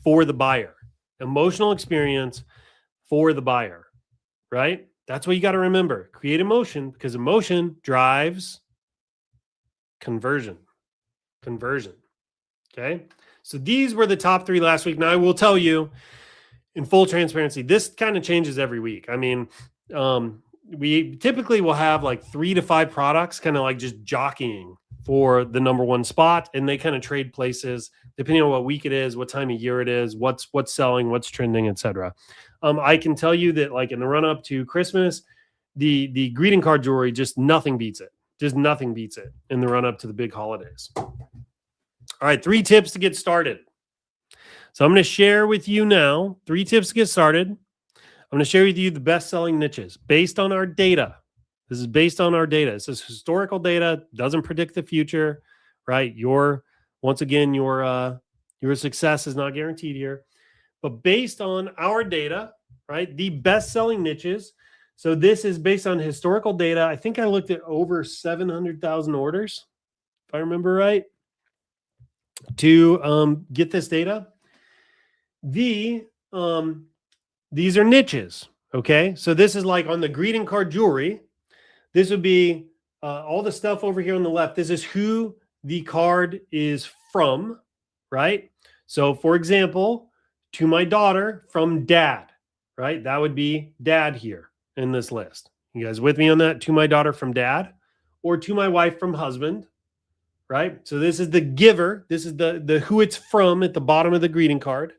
for the buyer. Emotional experience for the buyer, right? That's what you got to remember. Create emotion, because emotion drives conversion. Okay? So these were the top 3 last week. Now, I will tell you, in full transparency, this kind of changes every week. I mean, we typically will have like 3 to 5 products kind of like just jockeying for the number 1 spot, and they kind of trade places depending on what week it is, what time of year it is, what's selling, what's trending, etc. I can tell you that like in the run up to Christmas, the greeting card jewelry, just nothing beats it. Just nothing beats it in the run up to the big holidays. All right, 3 tips to get started. So I'm going to share with you now 3 tips to get started. I'm going to share with you the best-selling niches based on our data. This is based on our data. This is historical data, doesn't predict the future, right? Once again, your success is not guaranteed here. But based on our data, right, the best-selling niches. So this is based on historical data. I think I looked at over 700,000 orders, if I remember right, to get this data. These are niches, okay? So this is like on the greeting card jewelry. This would be all the stuff over here on the left. This is who the card is from, right? So for example, to my daughter from dad, right? That would be dad here in this list. You guys with me on that? To my daughter from dad, or to my wife from husband, right? So this is the giver. This is the who it's from at the bottom of the greeting card.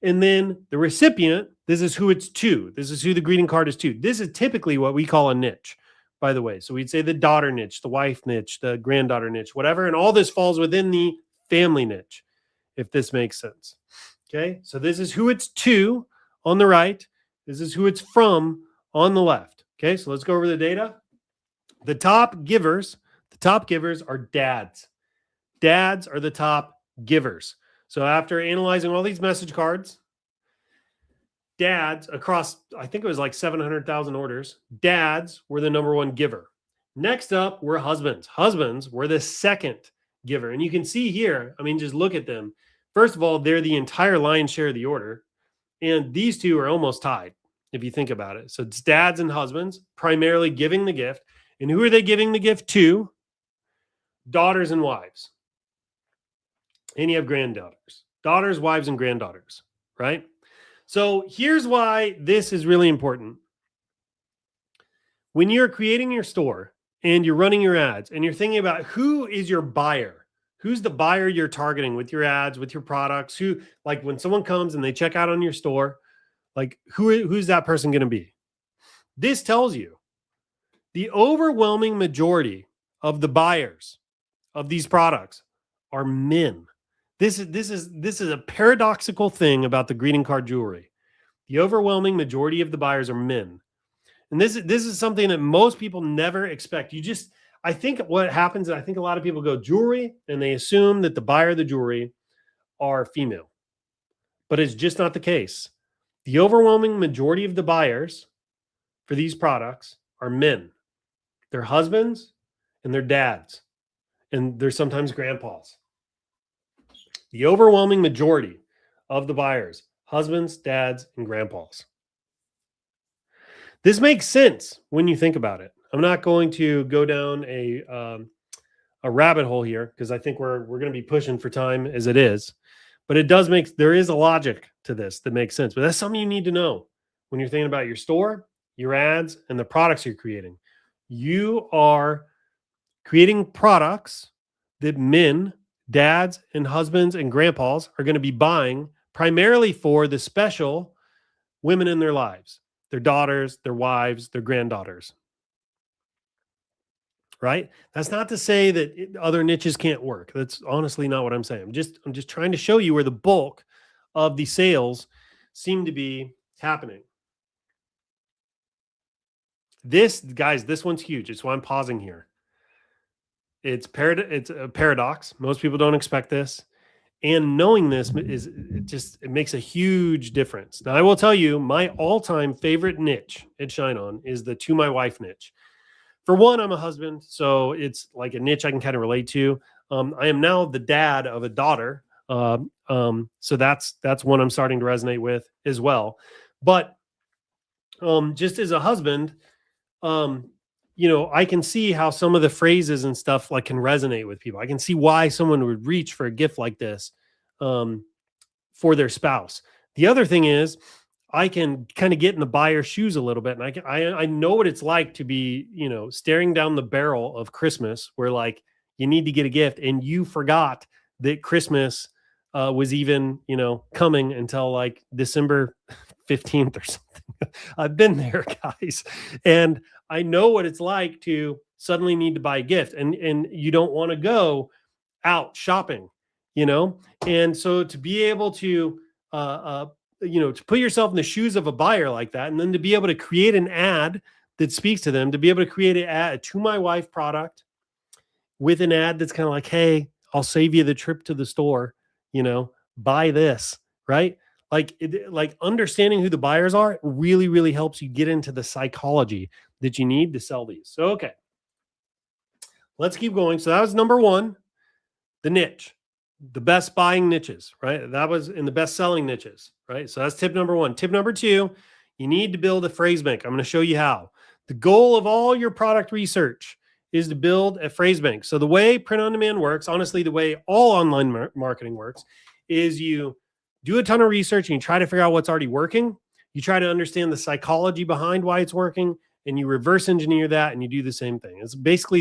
And then the recipient, this is who it's to. This is who the greeting card is to. This is typically what we call a niche, by the way. So we'd say the daughter niche, the wife niche, the granddaughter niche, whatever. And all this falls within the family niche, if this makes sense. Okay, so this is who it's to on the right. This is who it's from on the left. Okay, so let's go over the data. The top givers are dads. Dads are the top givers. So after analyzing all these message cards, dads across, I think it was like 700,000 orders, dads were the number one giver. Next up were husbands. Husbands were the second giver. And you can see here, I mean, just look at them. First of all, they're the entire lion's share of the order. And these two are almost tied, if you think about it. So it's dads and husbands primarily giving the gift. And who are they giving the gift to? Daughters and wives. And you have granddaughters. Daughters, wives, and granddaughters, right? So here's why this is really important. When you're creating your store and you're running your ads and you're thinking about who is your buyer, who's the buyer you're targeting with your ads, with your products, who, like when someone comes and they check out on your store, like who's that person going to be? This tells you the overwhelming majority of the buyers of these products are men. This is a paradoxical thing about the greeting card jewelry. The overwhelming majority of the buyers are men. And this is something that most people never expect. I think what happens, I think a lot of people go jewelry and they assume that the buyer of the jewelry are female. But it's just not the case. The overwhelming majority of the buyers for these products are men. They're husbands and they're dads. And they're sometimes grandpas. The overwhelming majority of the buyers, husbands, dads, and grandpas. This makes sense when you think about it. I'm not going to go down a rabbit hole here because I think we're going to be pushing for time as it is. But there is a logic to this that makes sense. But that's something you need to know when you're thinking about your store, your ads, and the products you're creating. You are creating products that men, dads, and husbands and grandpas are going to be buying primarily for the special women in their lives. Their daughters, their wives, their granddaughters. Right? That's not to say that other niches can't work. That's honestly not what I'm saying. I'm just trying to show you where the bulk of the sales seem to be happening. This one's huge. It's why I'm pausing here. It's a paradox. Most people don't expect this. And knowing this it makes a huge difference. Now, I will tell you, my all-time favorite niche at ShineOn is the to my wife niche. For one, I'm a husband, so it's like a niche I can kind of relate to. I am now the dad of a daughter, so that's one I'm starting to resonate with as well. But just as a husband, I can see how some of the phrases and stuff like can resonate with people. I can see why someone would reach for a gift like this for their spouse. The other thing is I can kind of get in the buyer's shoes a little bit. And I know what it's like to be, staring down the barrel of Christmas where like you need to get a gift and you forgot that Christmas was even, coming until like December 15th or something. I've been there, guys. And I know what it's like to suddenly need to buy a gift and you don't want to go out shopping, And so to be able to, to put yourself in the shoes of a buyer like that, and then to be able to create an ad that speaks to them, to be able to create an ad, a To My Wife product with an ad that's kind of like, hey, I'll save you the trip to the store, buy this, right? Like understanding who the buyers are really, really helps you get into the psychology that you need to sell these. So, okay, let's keep going. So that was number one, the niche, the best buying niches, right? That was in the best selling niches, right? So that's tip number one. Tip number two, you need to build a phrase bank. I'm going to show you how. The goal of all your product research is to build a phrase bank. So the way print on demand works, honestly, the way all online marketing works, is you do a ton of research and you try to figure out what's already working. You try to understand the psychology behind why it's working, and you reverse engineer that, and you do the same thing. It's basically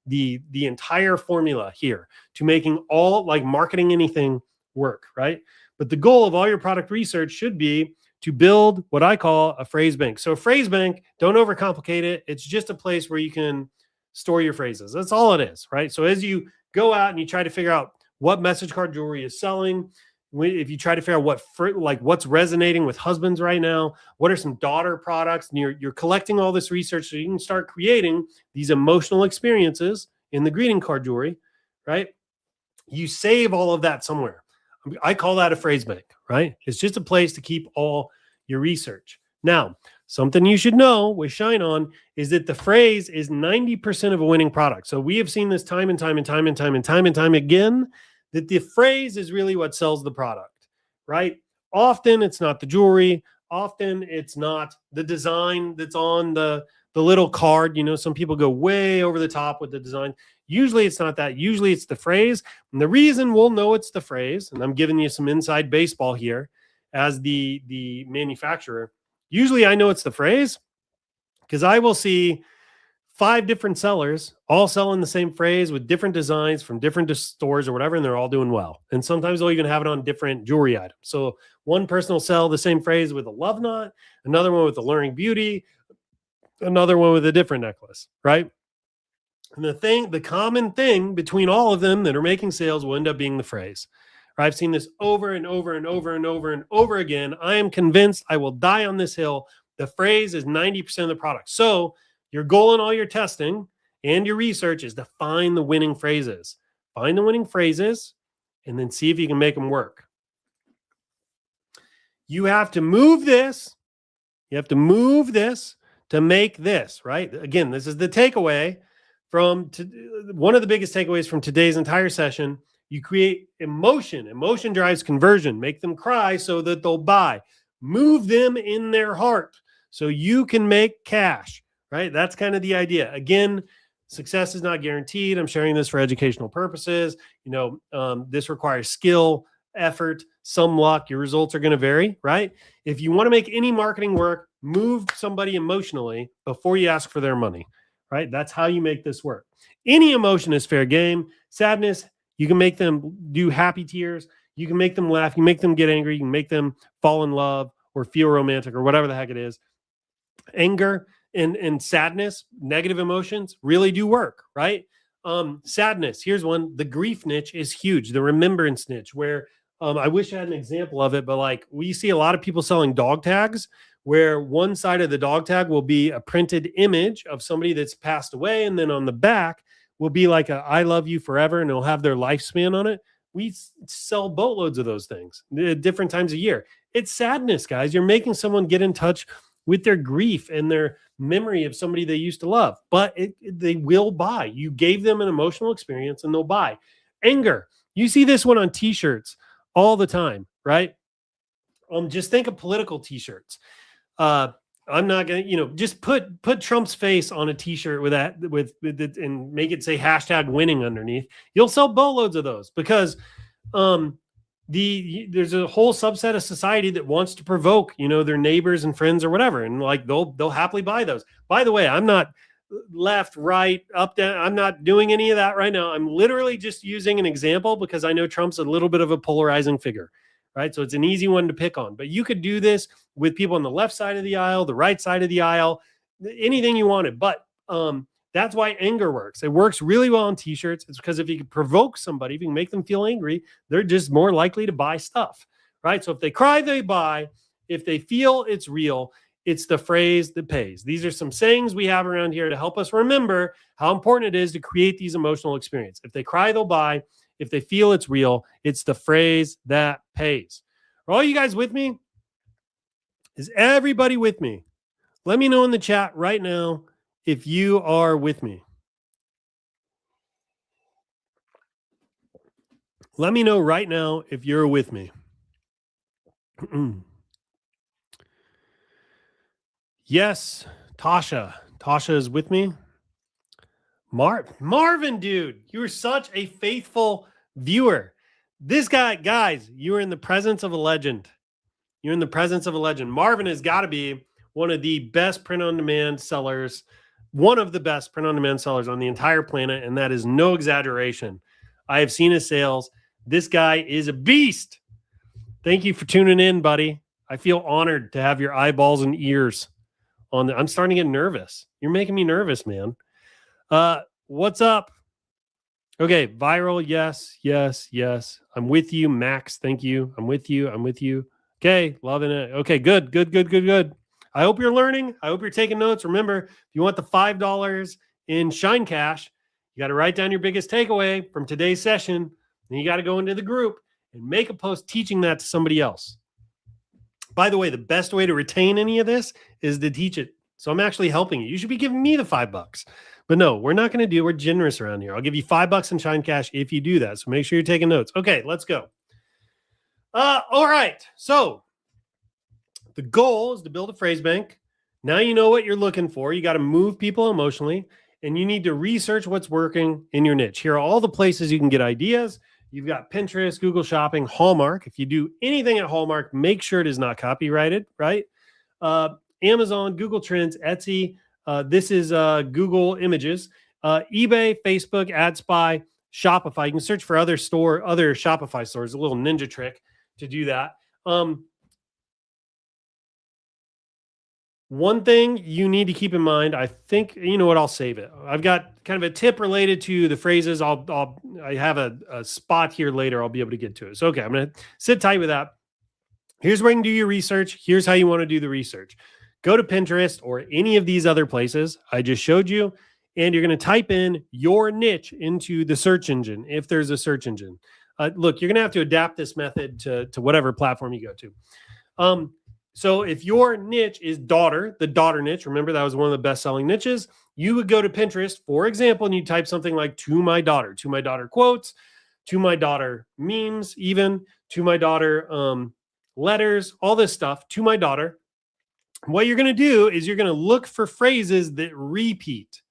the entire formula here to making all, like, marketing anything work, right? But the goal of all your product research should be to build what I call a phrase bank. So a phrase bank, don't overcomplicate it. It's just a place where you can store your phrases. That's all it is, right? So as you go out and you try to figure out what message card jewelry is selling, if you try to figure out what's resonating with husbands right now, what are some daughter products, and you're collecting all this research so you can start creating these emotional experiences in the greeting card jewelry, right? You save all of that somewhere. I call that a phrase bank, right? It's just a place to keep all your research. Now, something you should know with ShineOn is that the phrase is 90% of a winning product. So we have seen this time and time again, that the phrase is really what sells the product, right? Often it's not the jewelry. Often it's not the design that's on the little card. Some people go way over the top with the design. Usually it's not that. Usually it's the phrase. And the reason we'll know it's the phrase, and I'm giving you some inside baseball here as the manufacturer, usually I know it's the phrase because I will see 5 different sellers all selling the same phrase with different designs from different stores or whatever, and they're all doing well. And sometimes they'll even have it on different jewelry items. So one person will sell the same phrase with a love knot, another one with alluring beauty, another one with a different necklace, right? And the common thing between all of them that are making sales will end up being the phrase. I've seen this over and over and over and over and over again. I am convinced, I will die on this hill, the phrase is 90% of the product. So your goal in all your testing and your research is to find the winning phrases. Find the winning phrases and then see if you can make them work. You have to move this. You have to move this to make this, right? Again, this is the takeaway from one of the biggest takeaways from today's entire session. You create emotion. Emotion drives conversion. Make them cry so that they'll buy. Move them in their heart so you can make cash, right? That's kind of the idea. Again, success is not guaranteed. I'm sharing this for educational purposes. This requires skill, effort, some luck. Your results are going to vary, right? If you want to make any marketing work, move somebody emotionally before you ask for their money, right? That's how you make this work. Any emotion is fair game. Sadness, you can make them do happy tears. You can make them laugh. You can make them get angry. You can make them fall in love or feel romantic or whatever the heck it is. Anger and sadness, negative emotions really do work, right? Sadness, here's one. The grief niche is huge. The remembrance niche, where I wish I had an example of it, but like we see a lot of people selling dog tags where one side of the dog tag will be a printed image of somebody that's passed away. And then on the back will be like a I love you forever, and it'll have their lifespan on it. We sell boatloads of those things at different times a year. It's sadness, guys. You're making someone get in touch with their grief and their memory of somebody they used to love, but they will buy. You gave them an emotional experience and they'll buy. Anger. You see this one on t-shirts all the time, right? Just think of political t-shirts. I'm not going to, just put Trump's face on a t-shirt with and make it say #winning underneath. You'll sell boatloads of those because, there's a whole subset of society that wants to provoke, their neighbors and friends or whatever. And like, they'll happily buy those. By the way, I'm not left, right, up, down. I'm not doing any of that right now. I'm literally just using an example because I know Trump's a little bit of a polarizing figure, right? So it's an easy one to pick on, but you could do this with people on the left side of the aisle, the right side of the aisle, anything you wanted. But, that's why anger works. It works really well on t-shirts. It's because if you can provoke somebody, if you can make them feel angry, they're just more likely to buy stuff, right? So if they cry, they buy. If they feel it's real, it's the phrase that pays. These are some sayings we have around here to help us remember how important it is to create these emotional experiences. If they cry, they'll buy. If they feel it's real, it's the phrase that pays. Are all you guys with me? Is everybody with me? Let me know in the chat right now if you are with me. Let me know right now if you're with me. Yes, Tasha. Tasha is with me. Marvin, dude, you are such a faithful viewer. This guy, guys, you are in the presence of a legend. You're in the presence of a legend. Marvin has got to be one of the best print-on-demand sellers, one of the best print-on-demand sellers on the entire planet, and that is no exaggeration. I have seen his sales. This guy is a beast. Thank you for tuning in, buddy. I feel honored to have your eyeballs and ears on. I'm starting to get nervous. You're making me nervous, man. What's up? Okay, viral. Yes, yes, yes. I'm with you, Max. Thank you. I'm with you. I'm with you. Okay, loving it. Okay, good. I hope you're learning. I hope you're taking notes. Remember, if you want the $5 in Shine Cash, you got to write down your biggest takeaway from today's session. Then you got to go into the group and make a post teaching that to somebody else. By the way, the best way to retain any of this is to teach it. So I'm actually helping you. You should be giving me the $5. But no, we're not going to do. We're generous around here. I'll give you $5 in Shine Cash if you do that. So make sure you're taking notes. Okay, let's go. All right. So the goal is to build a phrase bank. Now you know what you're looking for. You got to move people emotionally, and you need to research what's working in your niche. Here are all the places you can get ideas. You've got Pinterest, Google Shopping, Hallmark. If you do anything at Hallmark, make sure it is not copyrighted, right? Amazon, Google Trends, Etsy. This is Google Images, eBay, Facebook, AdSpy, Shopify. You can search for other Shopify stores. A little ninja trick to do that. One thing you need to keep in mind, I think, you know what, I'll save it. I've got kind of a tip related to the phrases. I have a spot here later. I'll be able to get to it. So, okay, I'm going to sit tight with that. Here's where you can do your research. Here's how you want to do the research. Go to Pinterest or any of these other places I just showed you, and you're going to type in your niche into the search engine, if there's a search engine. Look, you're going to have to adapt this method to whatever platform you go to. So if your niche is daughter, the daughter niche, remember that was one of the best-selling niches, you would go to Pinterest, for example, and you type something like to my daughter quotes, to my daughter memes, even to my daughter letters, all this stuff, to my daughter. What you're going to do is you're going to look for phrases that repeat,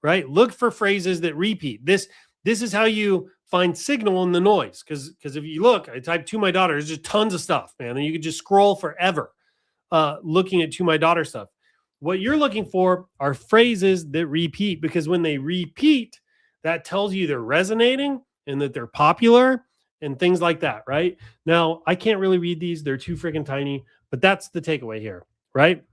right? Look for phrases that repeat. This is how you find signal in the noise. Because if you look, I type to my daughter, there's just tons of stuff, man. And you could just scroll forever looking at to my daughter stuff. What you're looking for are phrases that repeat, because when they repeat, that tells you they're resonating and that they're popular and things like that, right? Now, I can't really read these. They're too freaking tiny, but that's the takeaway here, right?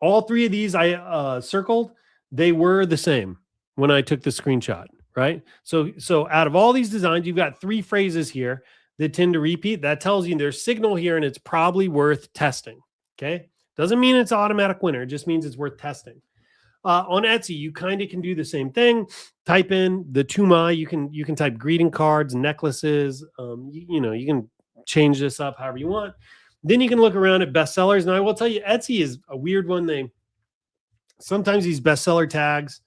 All three of these I circled, they were the same when I took the screenshot, right? So out of all these designs, you've got three phrases here that tend to repeat. That tells you there's signal here and it's probably worth testing, okay? Doesn't mean it's automatic winner. It just means it's worth testing. On Etsy, you kind of can do the same thing. Type in the to my, you can type greeting cards, necklaces, you can change this up however you want. Then you can look around at bestsellers. And I will tell you, Etsy is a weird one. Sometimes these bestseller tags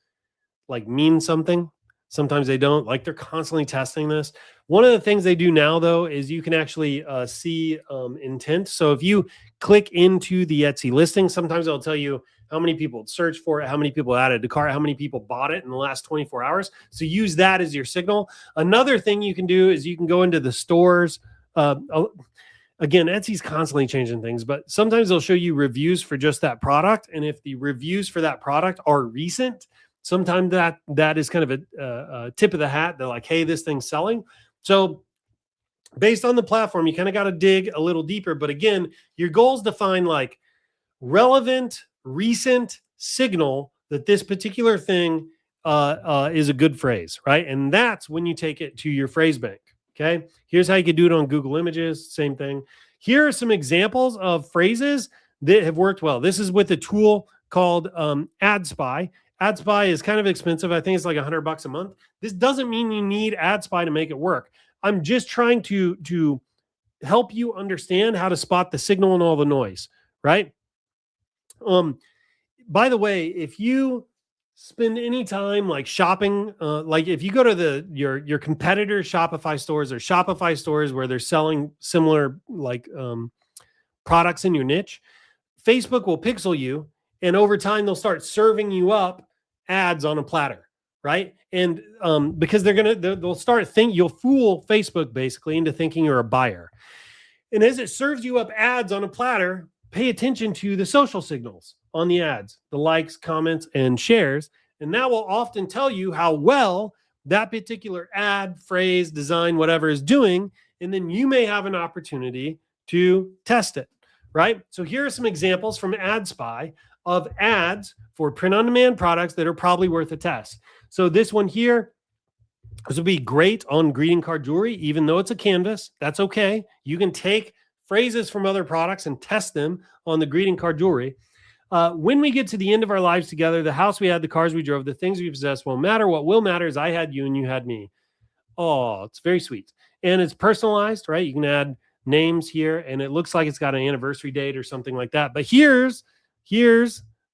like mean something. Sometimes they don't. Like, they're constantly testing this. One of the things they do now, though, is you can actually see intent. So if you click into the Etsy listing, sometimes it'll tell you how many people searched for it, how many people added to cart, how many people bought it in the last 24 hours. So use that as your signal. Another thing you can do is you can go into the stores. Again, Etsy's constantly changing things, but sometimes they'll show you reviews for just that product. And if the reviews for that product are recent, sometimes that is kind of a tip of the hat. They're like, hey, this thing's selling. So based on the platform, you kind of got to dig a little deeper. But again, your goal is to find like relevant, recent signal that this particular thing is a good phrase, right? And that's when you take it to your phrase bank. Okay, here's how you could do it on Google Images. Same thing. Here are some examples of phrases that have worked well. This is with a tool called AdSpy. AdSpy is kind of expensive. I think it's like $100 a month. This doesn't mean you need AdSpy to make it work. I'm just trying to help you understand how to spot the signal and all the noise, right? By the way, if you spend any time like shopping, like if you go to your competitor Shopify stores or Shopify stores where they're selling similar like products in your niche, Facebook will pixel you, and over time they'll start serving you up ads on a platter, right? And because they'll start you'll fool Facebook basically into thinking you're a buyer. And as it serves you up ads on a platter, pay attention to the social signals on the ads, the likes, comments, and shares. And that will often tell you how well that particular ad, phrase, design, whatever is doing. And then you may have an opportunity to test it, right? So here are some examples from AdSpy of ads for print-on-demand products that are probably worth a test. So this one here, this would be great on greeting card jewelry, even though it's a canvas. That's okay. You can take phrases from other products and test them on the greeting card jewelry. When we get to the end of our lives together, the house we had, the cars we drove, the things we possessed won't matter. What will matter is I had you and you had me. Oh, it's very sweet. And it's personalized, right? You can add names here, and it looks like it's got an anniversary date or something like that. But here's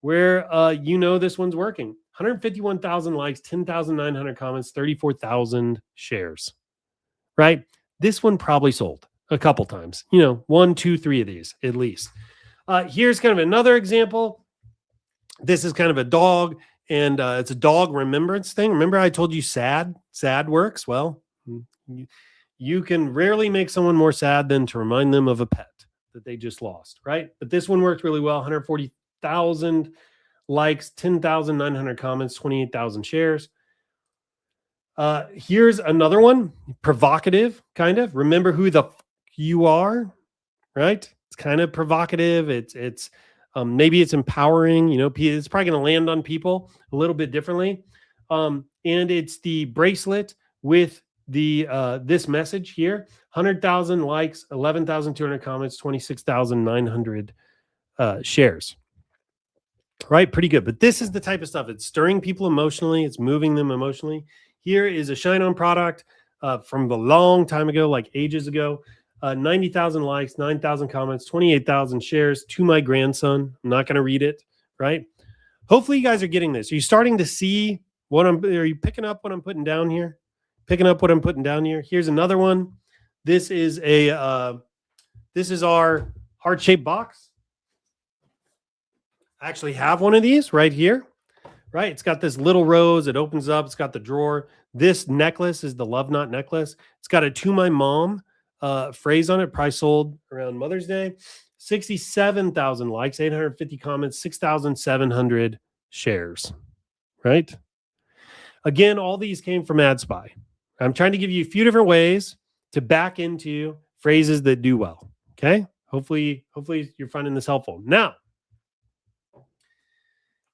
where you know this one's working. 151,000 likes, 10,900 comments, 34,000 shares, right? This one probably sold a couple times, 1, 2, 3 of these at least. Here's kind of another example. This is kind of a dog, and it's a dog remembrance thing. Remember I told you sad works? Well, you can rarely make someone more sad than to remind them of a pet that they just lost, right? But this one worked really well. 140,000 likes, 10,900 comments, 28,000 shares. Here's another one, provocative, kind of. Remember who the you are, right? It's kind of provocative. It's maybe it's empowering. It's probably going to land on people a little bit differently. And it's the bracelet with the this message here: 100,000 likes, 11,200 comments, 26,900 shares. Right, pretty good. But this is the type of stuff. It's stirring people emotionally. It's moving them emotionally. Here is a ShineOn product from a long time ago, like ages ago. 90,000 likes, 9,000 comments, 28,000 shares to my grandson. I'm not going to read it, right? Hopefully you guys are getting this. Are you starting to see are you picking up what I'm putting down here? Picking up what I'm putting down here. Here's another one. This is our heart-shaped box. I actually have one of these right here, right? It's got this little rose. It opens up. It's got the drawer. This necklace is the love knot necklace. It's got a to my mom phrase on it. Probably sold around Mother's Day. 67,000 likes, 850 comments, 6,700 shares, right? Again, all these came from AdSpy. I'm trying to give you a few different ways to back into phrases that do well, okay? Hopefully you're finding this helpful. Now,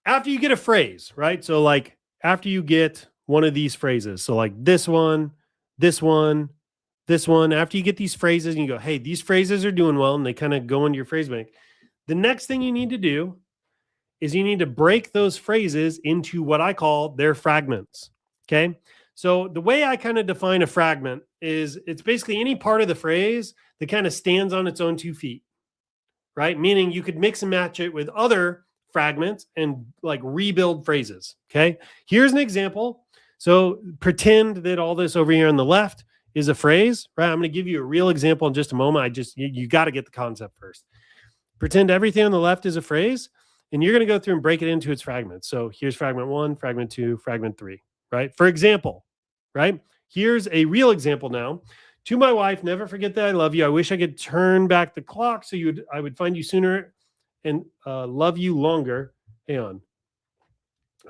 after you get a phrase, right? So like after you get one of these phrases, so like this one, after you get these phrases and you go, hey, these phrases are doing well, and they kind of go into your phrase bank. The next thing you need to do is you need to break those phrases into what I call their fragments, okay? So the way I kind of define a fragment is it's basically any part of the phrase that kind of stands on its own 2 feet, right? Meaning you could mix and match it with other fragments and like rebuild phrases, okay? Here's an example. So pretend that all this over here on the left is a phrase, right? I'm going to give you a real example in just a moment. You got to get the concept first. Pretend everything on the left is a phrase, and you're going to go through and break it into its fragments. So here's fragment 1, fragment 2, fragment 3, right? For example, right? Here's a real example now. To my wife, never forget that I love you. I wish I could turn back the clock so I would find you sooner and love you longer. Hang on.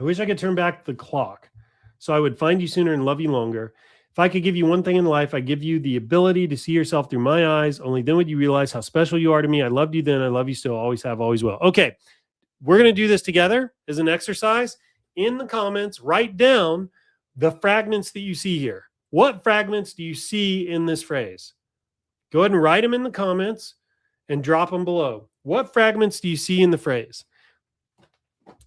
I wish I could turn back the clock so I would find you sooner and love you longer. If I could give you one thing in life, I give you the ability to see yourself through my eyes. Only then would you realize how special you are to me. I loved you then. I love you still. Always have, always will. Okay. We're going to do this together as an exercise. In the comments, write down the fragments that you see here. What fragments do you see in this phrase? Go ahead and write them in the comments and drop them below. What fragments do you see in the phrase?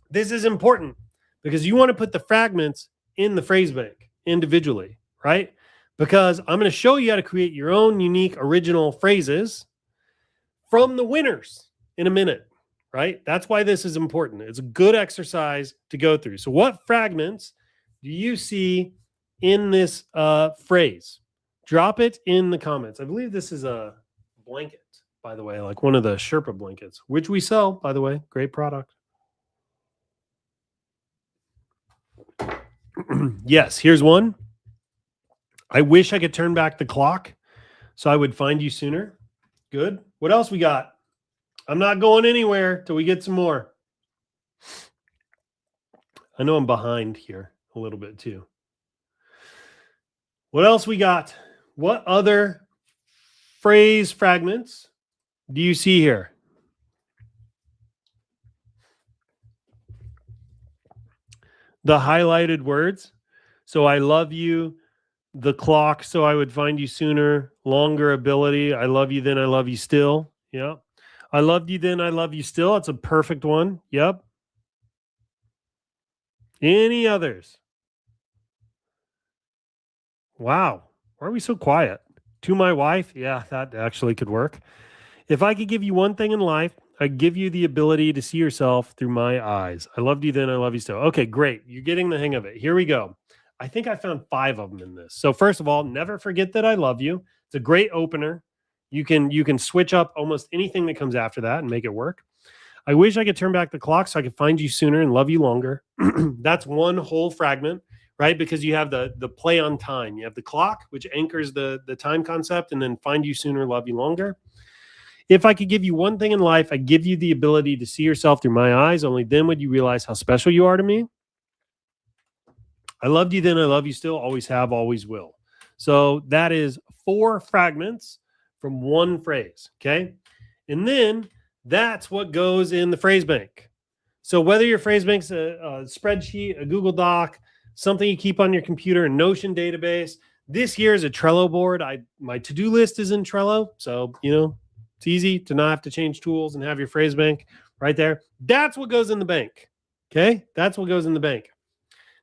This is important because you want to put the fragments in the phrase bank individually, right? Because I'm going to show you how to create your own unique original phrases from the winners in a minute, right? That's why this is important. It's a good exercise to go through. So what fragments do you see in this phrase? Drop it in the comments. I believe this is a blanket, by the way, like one of the Sherpa blankets, which we sell, by the way. Great product. Yes, here's one. I wish I could turn back the clock so I would find you sooner. Good. What else we got? I'm not going anywhere till we get some more. I know I'm behind here a little bit too. What else we got? What other phrase fragments do you see here? The highlighted words. So I love you, the clock, so I would find you sooner, longer ability. I love you, then I love you still. Yeah. I loved you, then I love you still. It's a perfect one. Yep. Any others? Wow. Why are we so quiet? To my wife? Yeah, that actually could work. If I could give you one thing in life, I'd give you the ability to see yourself through my eyes. I loved you then, I love you still. Okay, great. You're getting the hang of it. Here we go. I think I found 5 of them in this. So first of all, never forget that I love you. It's a great opener. You can switch up almost anything that comes after that and make it work. I wish I could turn back the clock so I could find you sooner and love you longer. That's one whole fragment, right? Because you have the play on time. You have the clock, which anchors the time concept, and then find you sooner, love you longer. If I could give you one thing in life, I give you the ability to see yourself through my eyes. Only then would you realize how special you are to me. I loved you then, I love you still, always have, always will. So that is 4 fragments from one phrase, okay? And then that's what goes in the phrase bank. So whether your phrase bank's a spreadsheet, a Google Doc, something you keep on your computer, a Notion database, this here is a Trello board. My to-do list is in Trello, so, it's easy to not have to change tools and have your phrase bank right there. That's what goes in the bank, okay? That's what goes in the bank.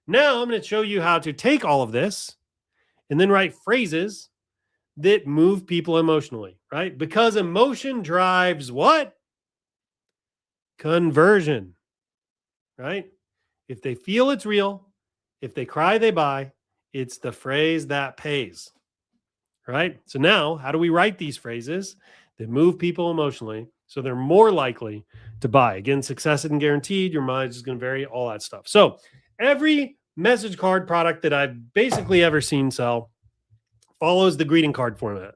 Now I'm going to show you how to take all of this and then write phrases that move people emotionally, right? Because emotion drives what? Conversion, right? If they feel it's real, if they cry, they buy. It's the phrase that pays, right? So now, how do we write these phrases that move people emotionally so they're more likely to buy? Again, success isn't guaranteed. Your mileage is going to vary, all that stuff. So every message card product that I've basically ever seen sell follows the greeting card format,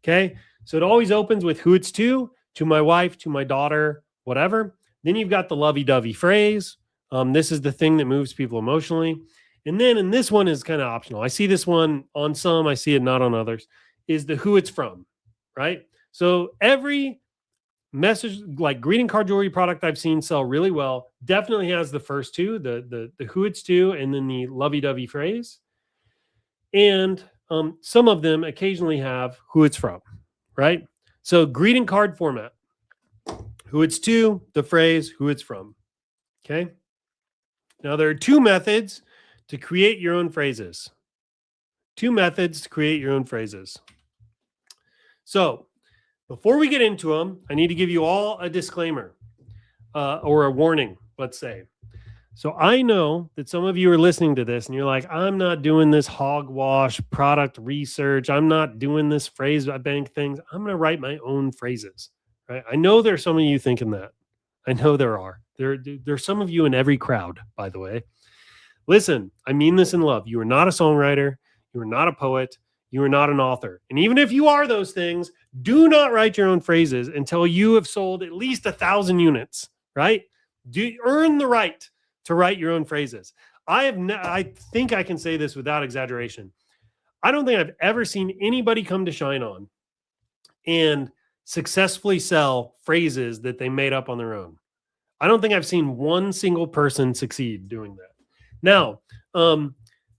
okay? So it always opens with who it's to my wife, to my daughter, whatever. Then you've got the lovey-dovey phrase. This is the thing that moves people emotionally. And then, and this one is kind of optional. I see this one on some, I see it not on others, is the who it's from, right? So every message, like greeting card jewelry product I've seen sell really well, definitely has the first two, the who it's to, and then the lovey-dovey phrase. And some of them occasionally have who it's from, right? So greeting card format, who it's to, the phrase, who it's from, okay? Now there are 2 methods to create your own phrases. 2 methods to create your own phrases. So before we get into them, I need to give you all a disclaimer or a warning, let's say. So I know that some of you are listening to this and you're like, I'm not doing this hogwash product research. I'm not doing this phrase bank things. I'm going to write my own phrases, right? I know there's some of you thinking that. I know there are. There's some of you in every crowd, by the way. Listen, I mean this in love. You are not a songwriter. You are not a poet. You are not an author. And even if you are those things, do not write your own phrases until you have sold at least 1,000 units, right? Do earn the right to write your own phrases. I think I can say this without exaggeration. I don't think I've ever seen anybody come to ShineOn and successfully sell phrases that they made up on their own. I don't think I've seen one single person succeed doing that. Now,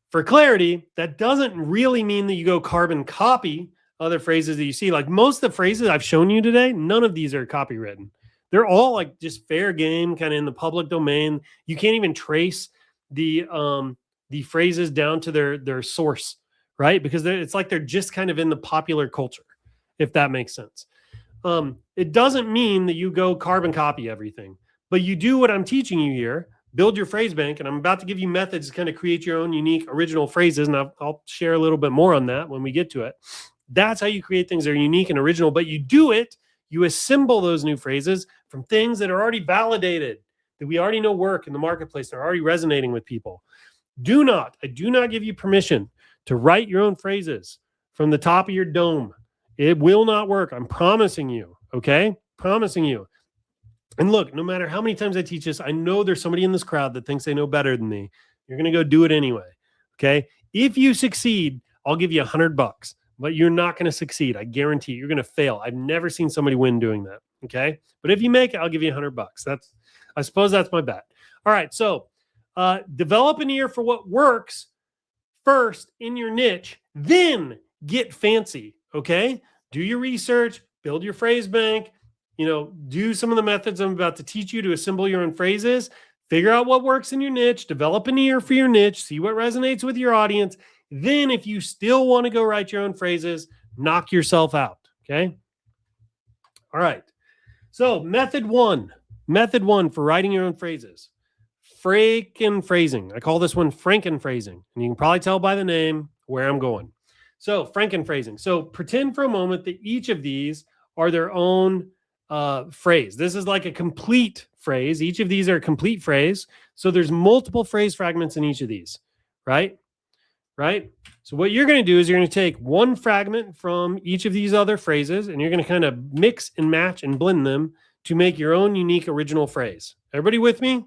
for clarity, that doesn't really mean that you go carbon copy other phrases that you see. Like most of the phrases I've shown you today, none of these are copywritten. They're all like just fair game, kind of in the public domain. You can't even trace the phrases down to their source, right? Because it's like they're just kind of in the popular culture, if that makes sense. It doesn't mean that you go carbon copy everything, but you do what I'm teaching you here. Build your phrase bank, and I'm about to give you methods to kind of create your own unique original phrases, and I'll share a little bit more on that when we get to it. That's how you create things that are unique and original, but you do it, you assemble those new phrases from things that are already validated, that we already know work in the marketplace, they're already resonating with people. I do not give you permission to write your own phrases from the top of your dome. It will not work. I'm promising you, okay? Promising you. And look, no matter how many times I teach this, I know there's somebody in this crowd that thinks they know better than me. You're going to go do it anyway. Okay. If you succeed, I'll give you $100, but you're not going to succeed. I guarantee you're going to fail. I've never seen somebody win doing that. Okay. But if you make it, I'll give you $100. I suppose that's my bet. All right. So develop an ear for what works first in your niche, then get fancy. Okay. Do your research, build your phrase bank, do some of the methods I'm about to teach you to assemble your own phrases, figure out what works in your niche, develop an ear for your niche, see what resonates with your audience. Then if you still want to go write your own phrases, knock yourself out. Okay. All right. So method one for writing your own phrases, Frankenphrasing. I call this one Frankenphrasing, and you can probably tell by the name where I'm going. So Frankenphrasing. So pretend for a moment that each of these are their own phrase. This is like a complete phrase. Each of these are a complete phrase. So there's multiple phrase fragments in each of these, right? So what you're going to do is you're going to take one fragment from each of these other phrases, and you're going to kind of mix and match and blend them to make your own unique original phrase. Everybody with me?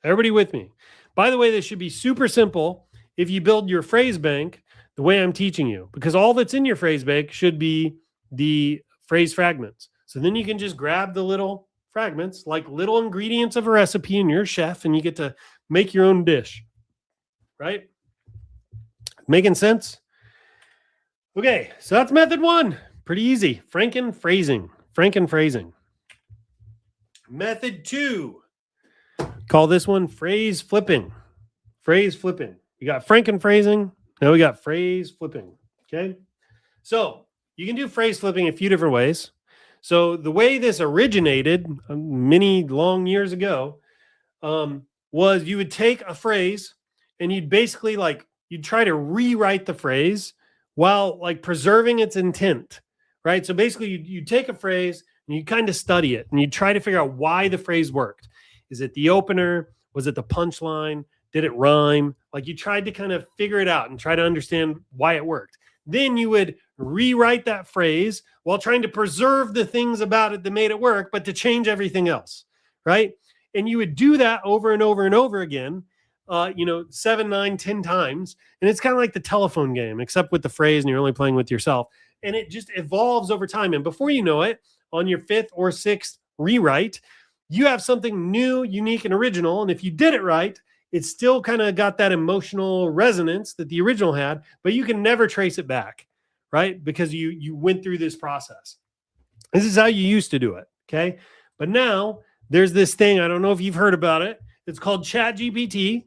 Everybody with me? By the way, this should be super simple if you build your phrase bank the way I'm teaching you, because all that's in your phrase bank should be the phrase fragments. So then you can just grab the little fragments, like little ingredients of a recipe, and you're a chef, and you get to make your own dish, right? Making sense? Okay, so that's method one. Pretty easy. Frankenphrasing. Method two. Call this one phrase flipping. You got Frankenphrasing. Now we got phrase flipping. Okay. So you can do phrase flipping a few different ways. So the way this originated many long years ago was you would take a phrase and you'd basically you'd try to rewrite the phrase while preserving its intent, right? So basically you'd take a phrase and you kind of study it and you try to figure out why the phrase worked. Is it the opener? Was it the punchline? Did it rhyme? You tried to kind of figure it out and try to understand why it worked. Then you would rewrite that phrase while trying to preserve the things about it that made it work, but to change everything else, right? And you would do that over and over and over again, 7, 9, 10 times. And it's kind of like the telephone game, except with the phrase and you're only playing with yourself. And it just evolves over time. And before you know it, on your 5th or 6th rewrite, you have something new, unique, and original. And if you did it right, it's still kind of got that emotional resonance that the original had, but you can never trace it back, right? Because you went through this process. This is how you used to do it, okay? But now there's this thing, I don't know if you've heard about it. It's called ChatGPT.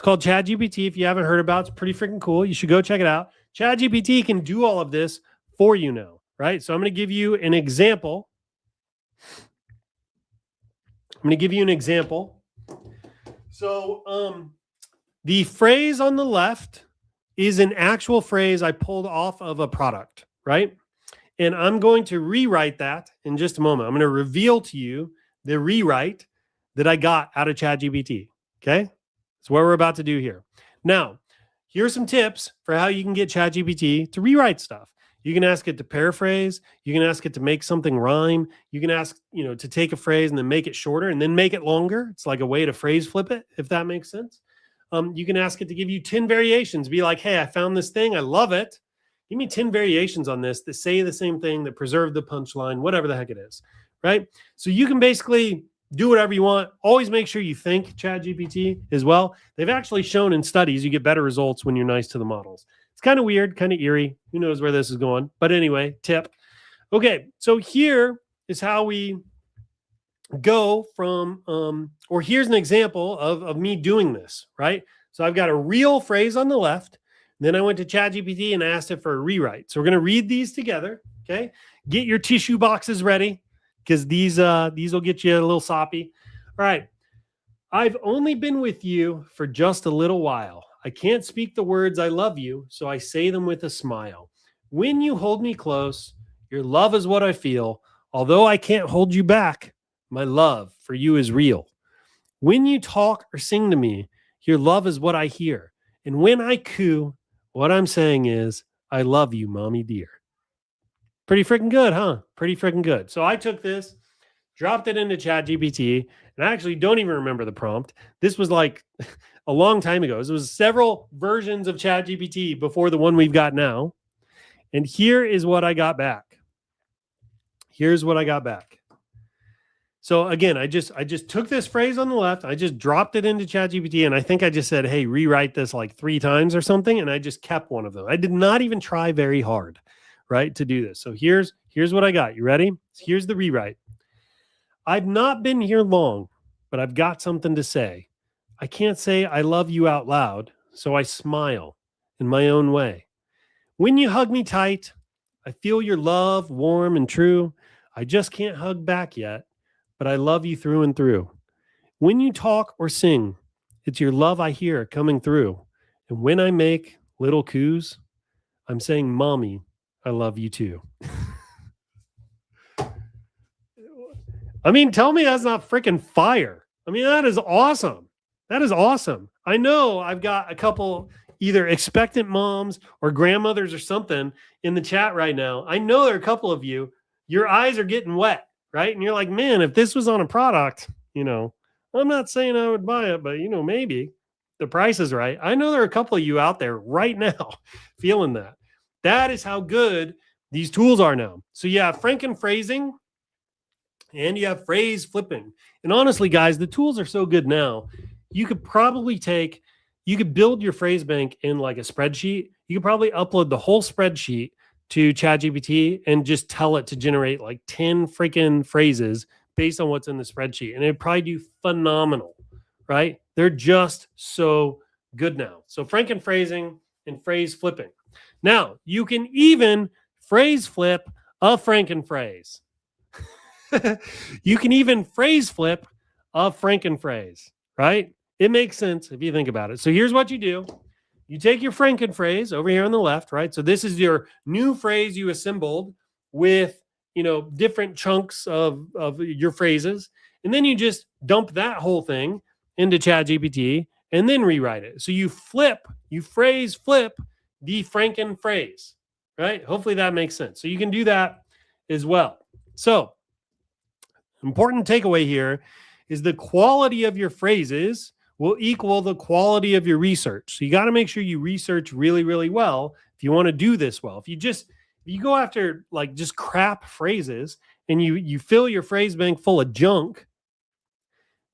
If you haven't heard about it, it's pretty freaking cool. You should go check it out. ChatGPT can do all of this for you now, right? So I'm going to give you an example. So the phrase on the left is an actual phrase I pulled off of a product, right? And I'm going to rewrite that in just a moment. I'm going to reveal to you the rewrite that I got out of ChatGPT, okay? That's what we're about to do here. Now, here's some tips for how you can get ChatGPT to rewrite stuff. You can ask it to paraphrase. You can ask it to make something rhyme. You can ask, to take a phrase and then make it shorter and then make it longer. It's like a way to phrase flip it, if that makes sense. You can ask it to give you 10 variations. Be like, hey, I found this thing. I love it. Give me 10 variations on this that say the same thing, that preserve the punchline, whatever the heck it is, right? So you can basically do whatever you want. Always make sure you thank ChatGPT as well. They've actually shown in studies you get better results when you're nice to the models. It's kind of weird, kind of eerie. Who knows where this is going? But anyway, tip. Okay, so here is how we go from, or here's an example of me doing this, right? So I've got a real phrase on the left. Then I went to ChatGPT and asked it for a rewrite. So we're going to read these together. Okay. Get your tissue boxes ready because these will get you a little soppy. All right. I've only been with you for just a little while. I can't speak the words I love you, so I say them with a smile. When you hold me close, your love is what I feel. Although I can't hold you back, my love for you is real. When you talk or sing to me, your love is what I hear. And when I coo, what I'm saying is, I love you, mommy dear. Pretty freaking good, huh? Pretty freaking good. So I took this, dropped it into ChatGPT, and I actually don't even remember the prompt. This was like a long time ago. This was several versions of ChatGPT before the one we've got now. And here is what I got back. Here's what I got back. So again, I just took this phrase on the left, I just dropped it into ChatGPT, and I think I just said, hey, rewrite this like 3 times or something, and I just kept one of them. I did not even try very hard, right, to do this. So here's what I got. You ready? Here's the rewrite. I've not been here long, but I've got something to say. I can't say I love you out loud, so I smile in my own way. When you hug me tight, I feel your love warm and true. I just can't hug back yet, but I love you through and through. When you talk or sing, it's your love I hear coming through. And when I make little coos, I'm saying, Mommy, I love you too. I mean, tell me that's not freaking fire. I mean, that is awesome. That is awesome. I know I've got a couple either expectant moms or grandmothers or something in the chat right now. I know there are a couple of you, your eyes are getting wet, right? And you're like, man, if this was on a product, I'm not saying I would buy it, but maybe the price is right. I know there are a couple of you out there right now feeling that. That is how good these tools are now. So you have Frankenphrasing and you have phrase flipping. And honestly, guys, the tools are so good now. You could probably build your phrase bank in like a spreadsheet. You could probably upload the whole spreadsheet to ChatGPT and just tell it to generate like 10 freaking phrases based on what's in the spreadsheet. And it'd probably do phenomenal, right? They're just so good now. So Frankenphrasing and phrase flipping. Now, you can even phrase flip a Frankenphrase. You can even phrase flip a Frankenphrase, right? It makes sense if you think about it. So here's what you do. You take your Frankenphrase over here on the left, right? So this is your new phrase you assembled with, different chunks of your phrases. And then you just dump that whole thing into ChatGPT and then rewrite it. So you phrase flip the Frankenphrase, right? Hopefully that makes sense. So you can do that as well. So important takeaway here is the quality of your phrases will equal the quality of your research. So you got to make sure you research really, really well if you want to do this well. If you go after like just crap phrases and you fill your phrase bank full of junk,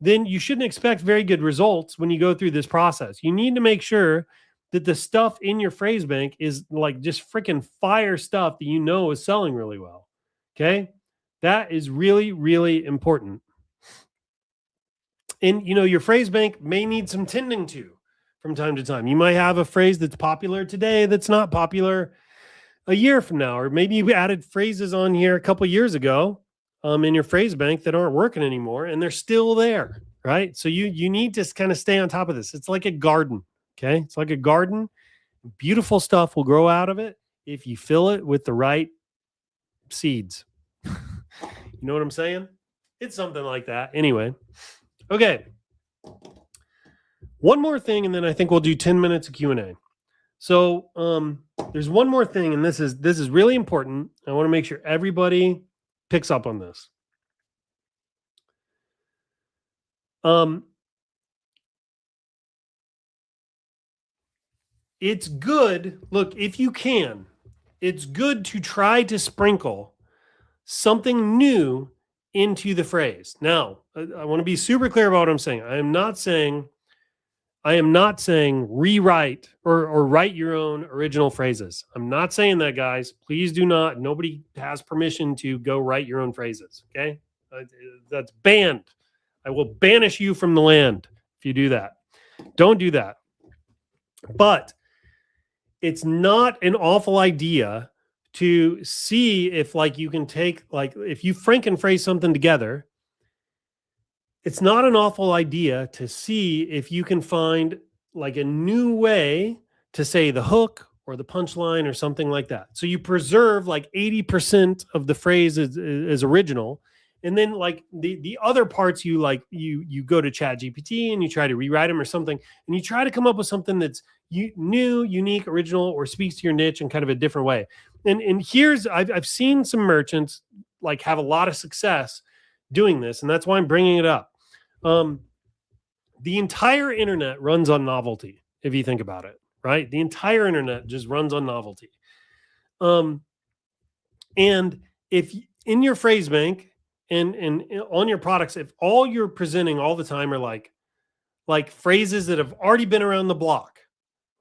then you shouldn't expect very good results when you go through this process. You need to make sure that the stuff in your phrase bank is like just freaking fire stuff that is selling really well. Okay? That is really, really important. And, your phrase bank may need some tending to from time to time. You might have a phrase that's popular today that's not popular a year from now, or maybe you added phrases on here a couple years ago in your phrase bank that aren't working anymore, and they're still there, right? So you need to kind of stay on top of this. It's like a garden, okay? It's like a garden. Beautiful stuff will grow out of it if you fill it with the right seeds. You know what I'm saying? It's something like that. Anyway. Okay. One more thing, and then I think we'll do 10 minutes of Q&A. So there's one more thing, and this is really important. I want to make sure everybody picks up on this. It's good. Look, if you can, it's good to try to sprinkle something new into the phrase. Now, I want to be super clear about what I'm saying. I am not saying I am not saying rewrite or write your own original phrases. I'm not saying that, guys. Please do not. Nobody has permission to go write your own phrases. Okay. That's banned. I will banish you from the land if you do that. Don't do that. But it's not an awful idea to see if like you can take, like if you Frankenphrase something together, it's not an awful idea to see if you can find like a new way to say the hook or the punchline or something like that. So you preserve like 80% of the phrase is original. And then like the other parts you like, you go to ChatGPT and you try to rewrite them or something, and you try to come up with something that's new, unique, original, or speaks to your niche in kind of a different way. And here's, I've seen some merchants like have a lot of success doing this, and that's why I'm bringing it up. The entire internet runs on novelty, if you think about it, right? The entire internet just runs on novelty. And if in your phrase bank and on your products, if all you're presenting all the time are like phrases that have already been around the block,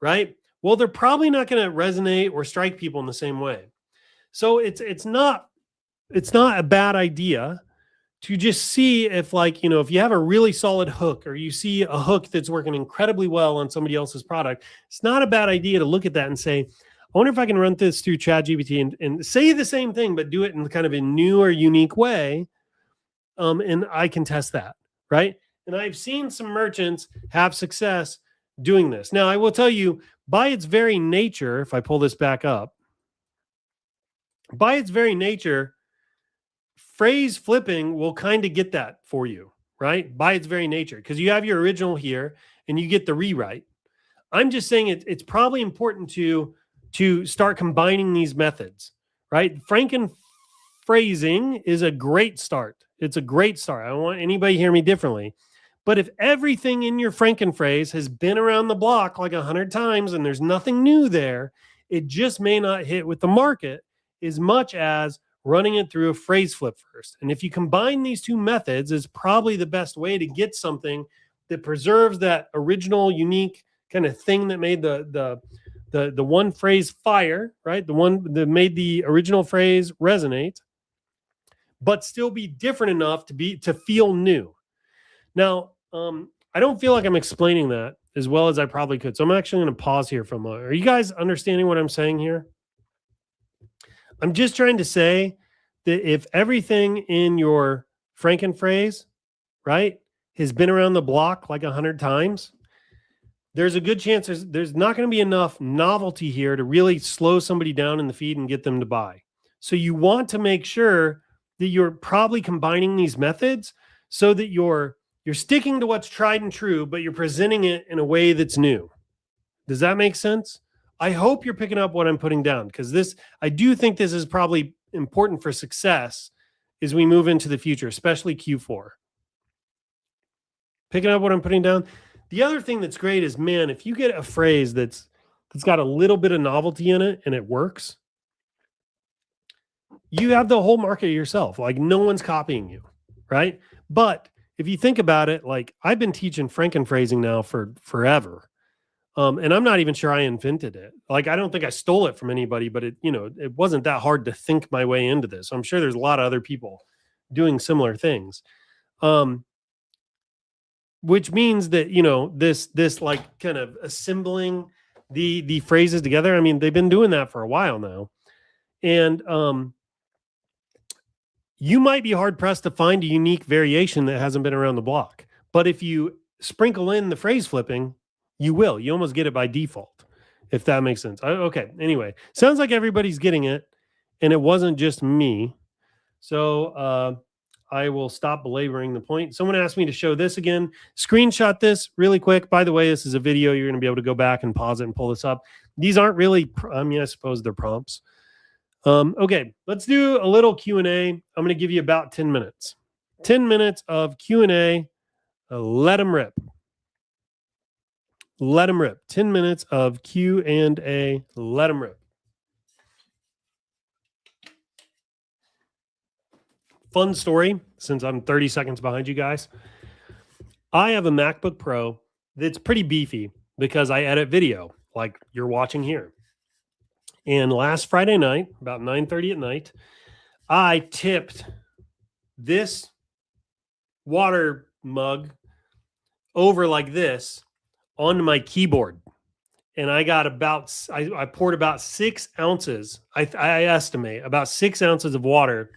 right? Well, they're probably not going to resonate or strike people in the same way. So it's not a bad idea to just see if, like, you know, if you have a really solid hook or you see a hook that's working incredibly well on somebody else's product, it's not a bad idea to look at that and say, I wonder if I can run this through ChatGPT and say the same thing, but do it in kind of a new or unique way. And I can test that, right? And I've seen some merchants have success doing this. Now, I will tell you, by its very nature, if I pull this back up, by its very nature, phrase flipping will kind of get that for you, right? By its very nature, because you have your original here and you get the rewrite. I'm just saying it's probably important to start combining these methods, right? Frankenphrasing is a great start. It's a great start. I don't want anybody to hear me differently. But if everything in your Frankenphrase has been around the block like 100 times and there's nothing new there, it just may not hit with the market as much as running it through a phrase flip first. And if you combine these two methods, is probably the best way to get something that preserves that original, unique kind of thing that made the one phrase fire, right? The one that made the original phrase resonate, but still be different enough to feel new. Now, I don't feel like I'm explaining that as well as I probably could. So I'm actually going to pause here for a moment. Are you guys understanding what I'm saying here? I'm just trying to say that if everything in your Frankenphrase, right, has been around the block like 100 times, there's a good chance there's not going to be enough novelty here to really slow somebody down in the feed and get them to buy. So you want to make sure that you're probably combining these methods so that you're sticking to what's tried and true, but you're presenting it in a way that's new. Does that make sense? I hope you're picking up what I'm putting down, because I do think this is probably important for success as we move into the future, especially Q4. Picking up what I'm putting down. The other thing that's great is, man, if you get a phrase that's got a little bit of novelty in it and it works, you have the whole market yourself. Like, no one's copying you, right? But if you think about it, like, I've been teaching Frankenphrasing now for forever. And I'm not even sure I invented it. Like, I don't think I stole it from anybody, but it wasn't that hard to think my way into this. I'm sure there's a lot of other people doing similar things. Which means that, this like kind of assembling the phrases together. I mean, they've been doing that for a while now. And you might be hard pressed to find a unique variation that hasn't been around the block. But if you sprinkle in the phrase flipping, you will. You almost get it by default, if that makes sense. Okay. Anyway, sounds like everybody's getting it, and it wasn't just me. So I will stop belaboring the point. Someone asked me to show this again. Screenshot this really quick. By the way, this is a video. You're going to be able to go back and pause it and pull this up. These aren't really, I suppose they're prompts. Okay, let's do a little Q&A. I'm going to give you about 10 minutes. 10 minutes of Q&A. Let them rip. Let them rip. 10 minutes of Q&A. Let them rip. Fun story, since I'm 30 seconds behind you guys. I have a MacBook Pro that's pretty beefy because I edit video like you're watching here. And last Friday night, about 9:30 at night, I tipped this water mug over like this onto my keyboard. And I got I poured about 6 ounces, I estimate about 6 ounces of water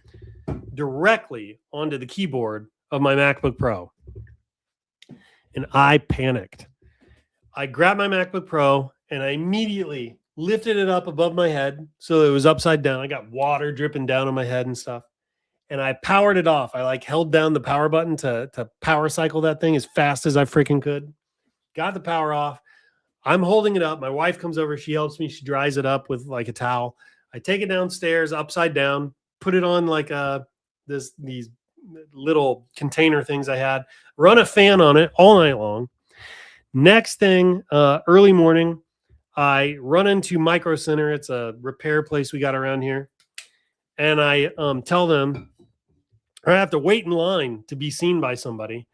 directly onto the keyboard of my MacBook Pro. And I panicked. I grabbed my MacBook Pro and I immediately lifted it up above my head so it was upside down. I got water dripping down on my head and stuff. And I powered it off. I like held down the power button to power cycle that thing as fast as I freaking could. Got the power off. I'm holding it up. My wife comes over. She helps me. She dries it up with like a towel. I take it downstairs upside down, put it on like these little container things I had, run a fan on it all night long. Next thing, early morning, I run into Micro Center. It's a repair place we got around here. And I tell them I have to wait in line to be seen by somebody.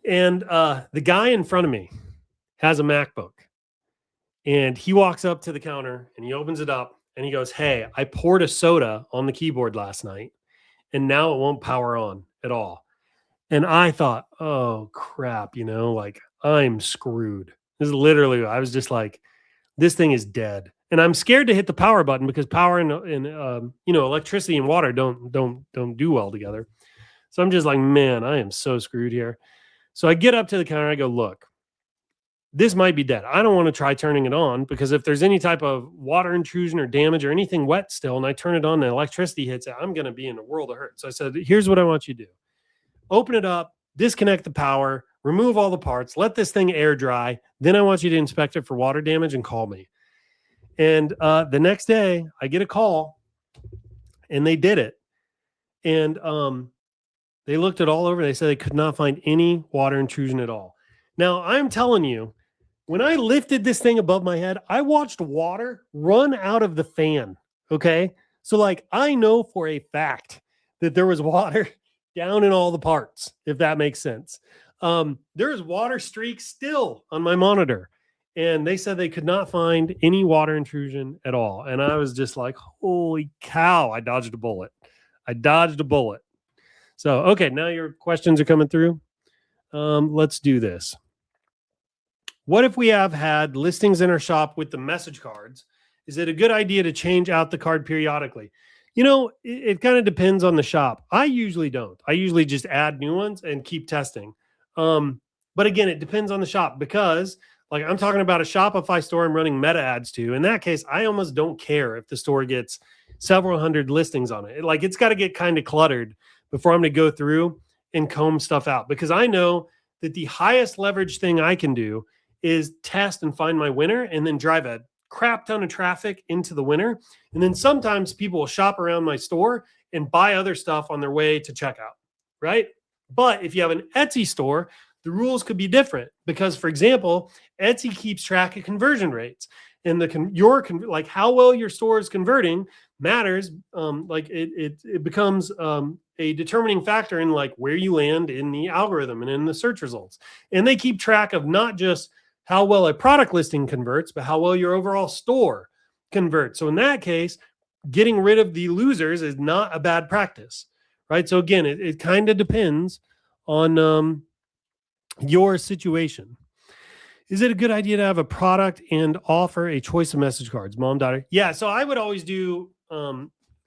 And the guy in front of me has a MacBook. And he walks up to the counter and he opens it up and he goes, "Hey, I poured a soda on the keyboard last night and now it won't power on at all." And I thought, oh crap, like I'm screwed. This is literally, I was just like, this thing is dead. And I'm scared to hit the power button because power and electricity and water don't do well together. So I'm just like, man, I am so screwed here. So I get up to the counter. I go, "Look, this might be dead. I don't want to try turning it on because if there's any type of water intrusion or damage or anything wet still, and I turn it on and electricity hits it, I'm going to be in a world of hurt." So I said, "Here's what I want you to do. Open it up, disconnect the power, remove all the parts, let this thing air dry. Then I want you to inspect it for water damage and call me." And the next day I get a call and they did it. And they looked it all over. They said they could not find any water intrusion at all. Now I'm telling you, when I lifted this thing above my head, I watched water run out of the fan. Okay. So like, I know for a fact that there was water down in all the parts, if that makes sense. There's water streaks still on my monitor. And they said they could not find any water intrusion at all. And I was just like, holy cow, I dodged a bullet. So, okay, now your questions are coming through. Let's do this. What if we have had listings in our shop with the message cards? Is it a good idea to change out the card periodically? It kind of depends on the shop. I usually don't. I usually just add new ones and keep testing. But again, it depends on the shop because like I'm talking about a Shopify store I'm running meta ads to. In that case, I almost don't care if the store gets several hundred listings on it. Like it's got to get kind of cluttered before I'm going to go through and comb stuff out because I know that the highest leverage thing I can do is test and find my winner and then drive a crap ton of traffic into the winner. And then sometimes people will shop around my store and buy other stuff on their way to checkout, right? But if you have an Etsy store, the rules could be different because, for example, Etsy keeps track of conversion rates, and like how well your store is converting matters. Like it becomes a determining factor in like where you land in the algorithm and in the search results. And they keep track of not just how well a product listing converts, but how well your overall store converts. So in that case, getting rid of the losers is not a bad practice, right? So again, it kind of depends on your situation. Is it a good idea to have a product and offer a choice of message cards? Mom, daughter. Yeah. So I would always do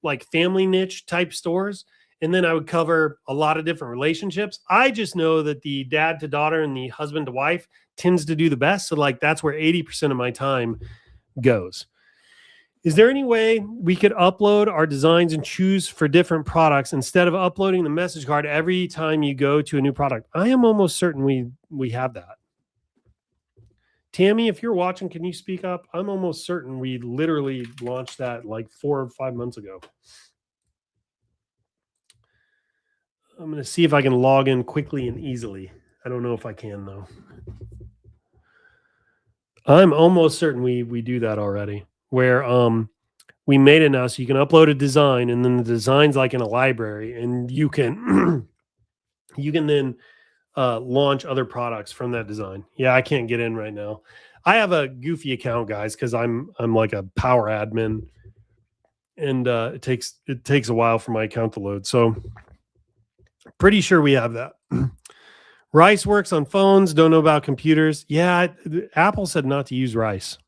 like family niche type stores. And then I would cover a lot of different relationships. I just know that the dad to daughter and the husband to wife tends to do the best. So like that's where 80% of my time goes. Is there any way we could upload our designs and choose for different products instead of uploading the message card every time you go to a new product? I am almost certain we have that. Tammy, if you're watching, can you speak up? I'm almost certain we literally launched that like 4 or 5 months ago. I'm going to see if I can log in quickly and easily. I don't know if I can, though. I'm almost certain we do that already, where we made it now so you can upload a design, and then the design's like in a library, and you can you can then launch other products from that design. Yeah, I can't get in right now. I have a goofy account, guys, because I'm like a power admin, and it takes a while for my account to load. So pretty sure we have that. Rice works on phones. Don't know about computers. Yeah, Apple said not to use Rice,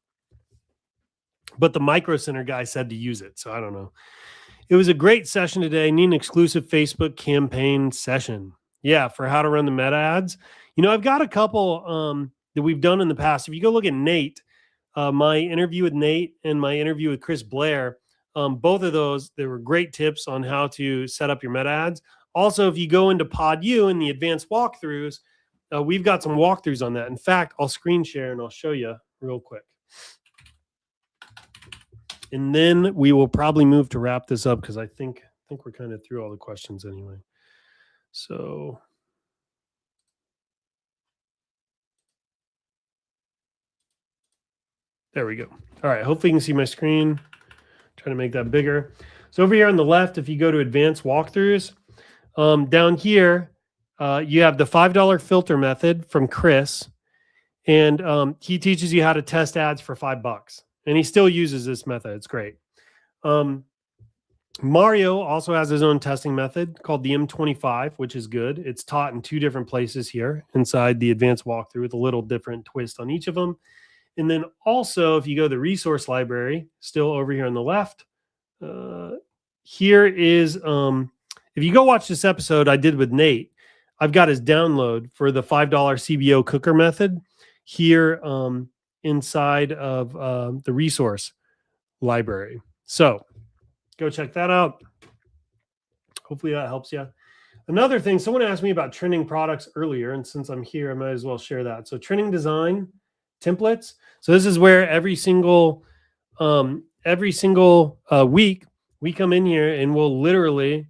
but the Micro Center guy said to use it. So I don't know. It was a great session today. Need an exclusive Facebook campaign session. Yeah, for how to run the meta ads. I've got a couple that we've done in the past. If you go look at Nate, my interview with Nate and my interview with Chris Blair, both of those, there were great tips on how to set up your meta ads. Also, if you go into PodU in the advanced walkthroughs, we've got some walkthroughs on that. In fact, I'll screen share and I'll show you real quick. And then we will probably move to wrap this up because I think we're kind of through all the questions anyway. So there we go. All right, hopefully you can see my screen. Trying to make that bigger. So over here on the left, if you go to advanced walkthroughs, down here, you have the $5 filter method from Chris. And he teaches you how to test ads for $5. And he still uses this method. It's great. Mario also has his own testing method called the M25, which is good. It's taught in 2 different places here inside the advanced walkthrough with a little different twist on each of them. And then also, if you go to the resource library, still over here on the left, here is, if you go watch this episode I did with Nate, I've got his download for the $5 CBO cooker method here inside of the resource library. So go check that out. Hopefully that helps you. Another thing, someone asked me about trending products earlier, and since I'm here, I might as well share that. So trending design templates. So this is where every single week we come in here and we'll literally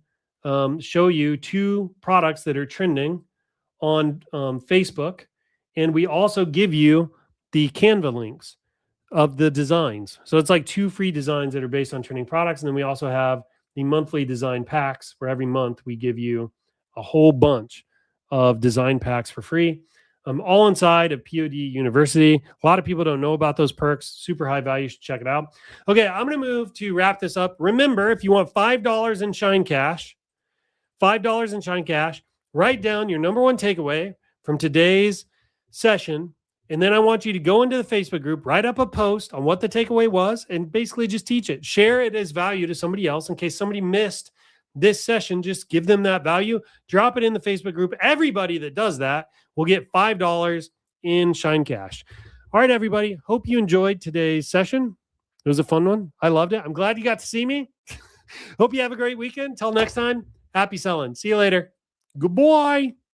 show you 2 products that are trending on Facebook. And we also give you the Canva links of the designs. So it's like 2 free designs that are based on trending products. And then we also have the monthly design packs where every month we give you a whole bunch of design packs for free. All inside of POD University. A lot of people don't know about those perks. Super high value. You should check it out. Okay, I'm going to move to wrap this up. Remember, if you want $5 in Shine Cash, $5 in Shine Cash, write down your number 1 takeaway from today's session. And then I want you to go into the Facebook group, write up a post on what the takeaway was, and basically just teach it. Share it as value to somebody else in case somebody missed this session. Just give them that value. Drop it in the Facebook group. Everybody that does that will get $5 in Shine Cash. All right, everybody. Hope you enjoyed today's session. It was a fun one. I loved it. I'm glad you got to see me. Hope you have a great weekend. Till next time, happy selling. See you later. Goodbye.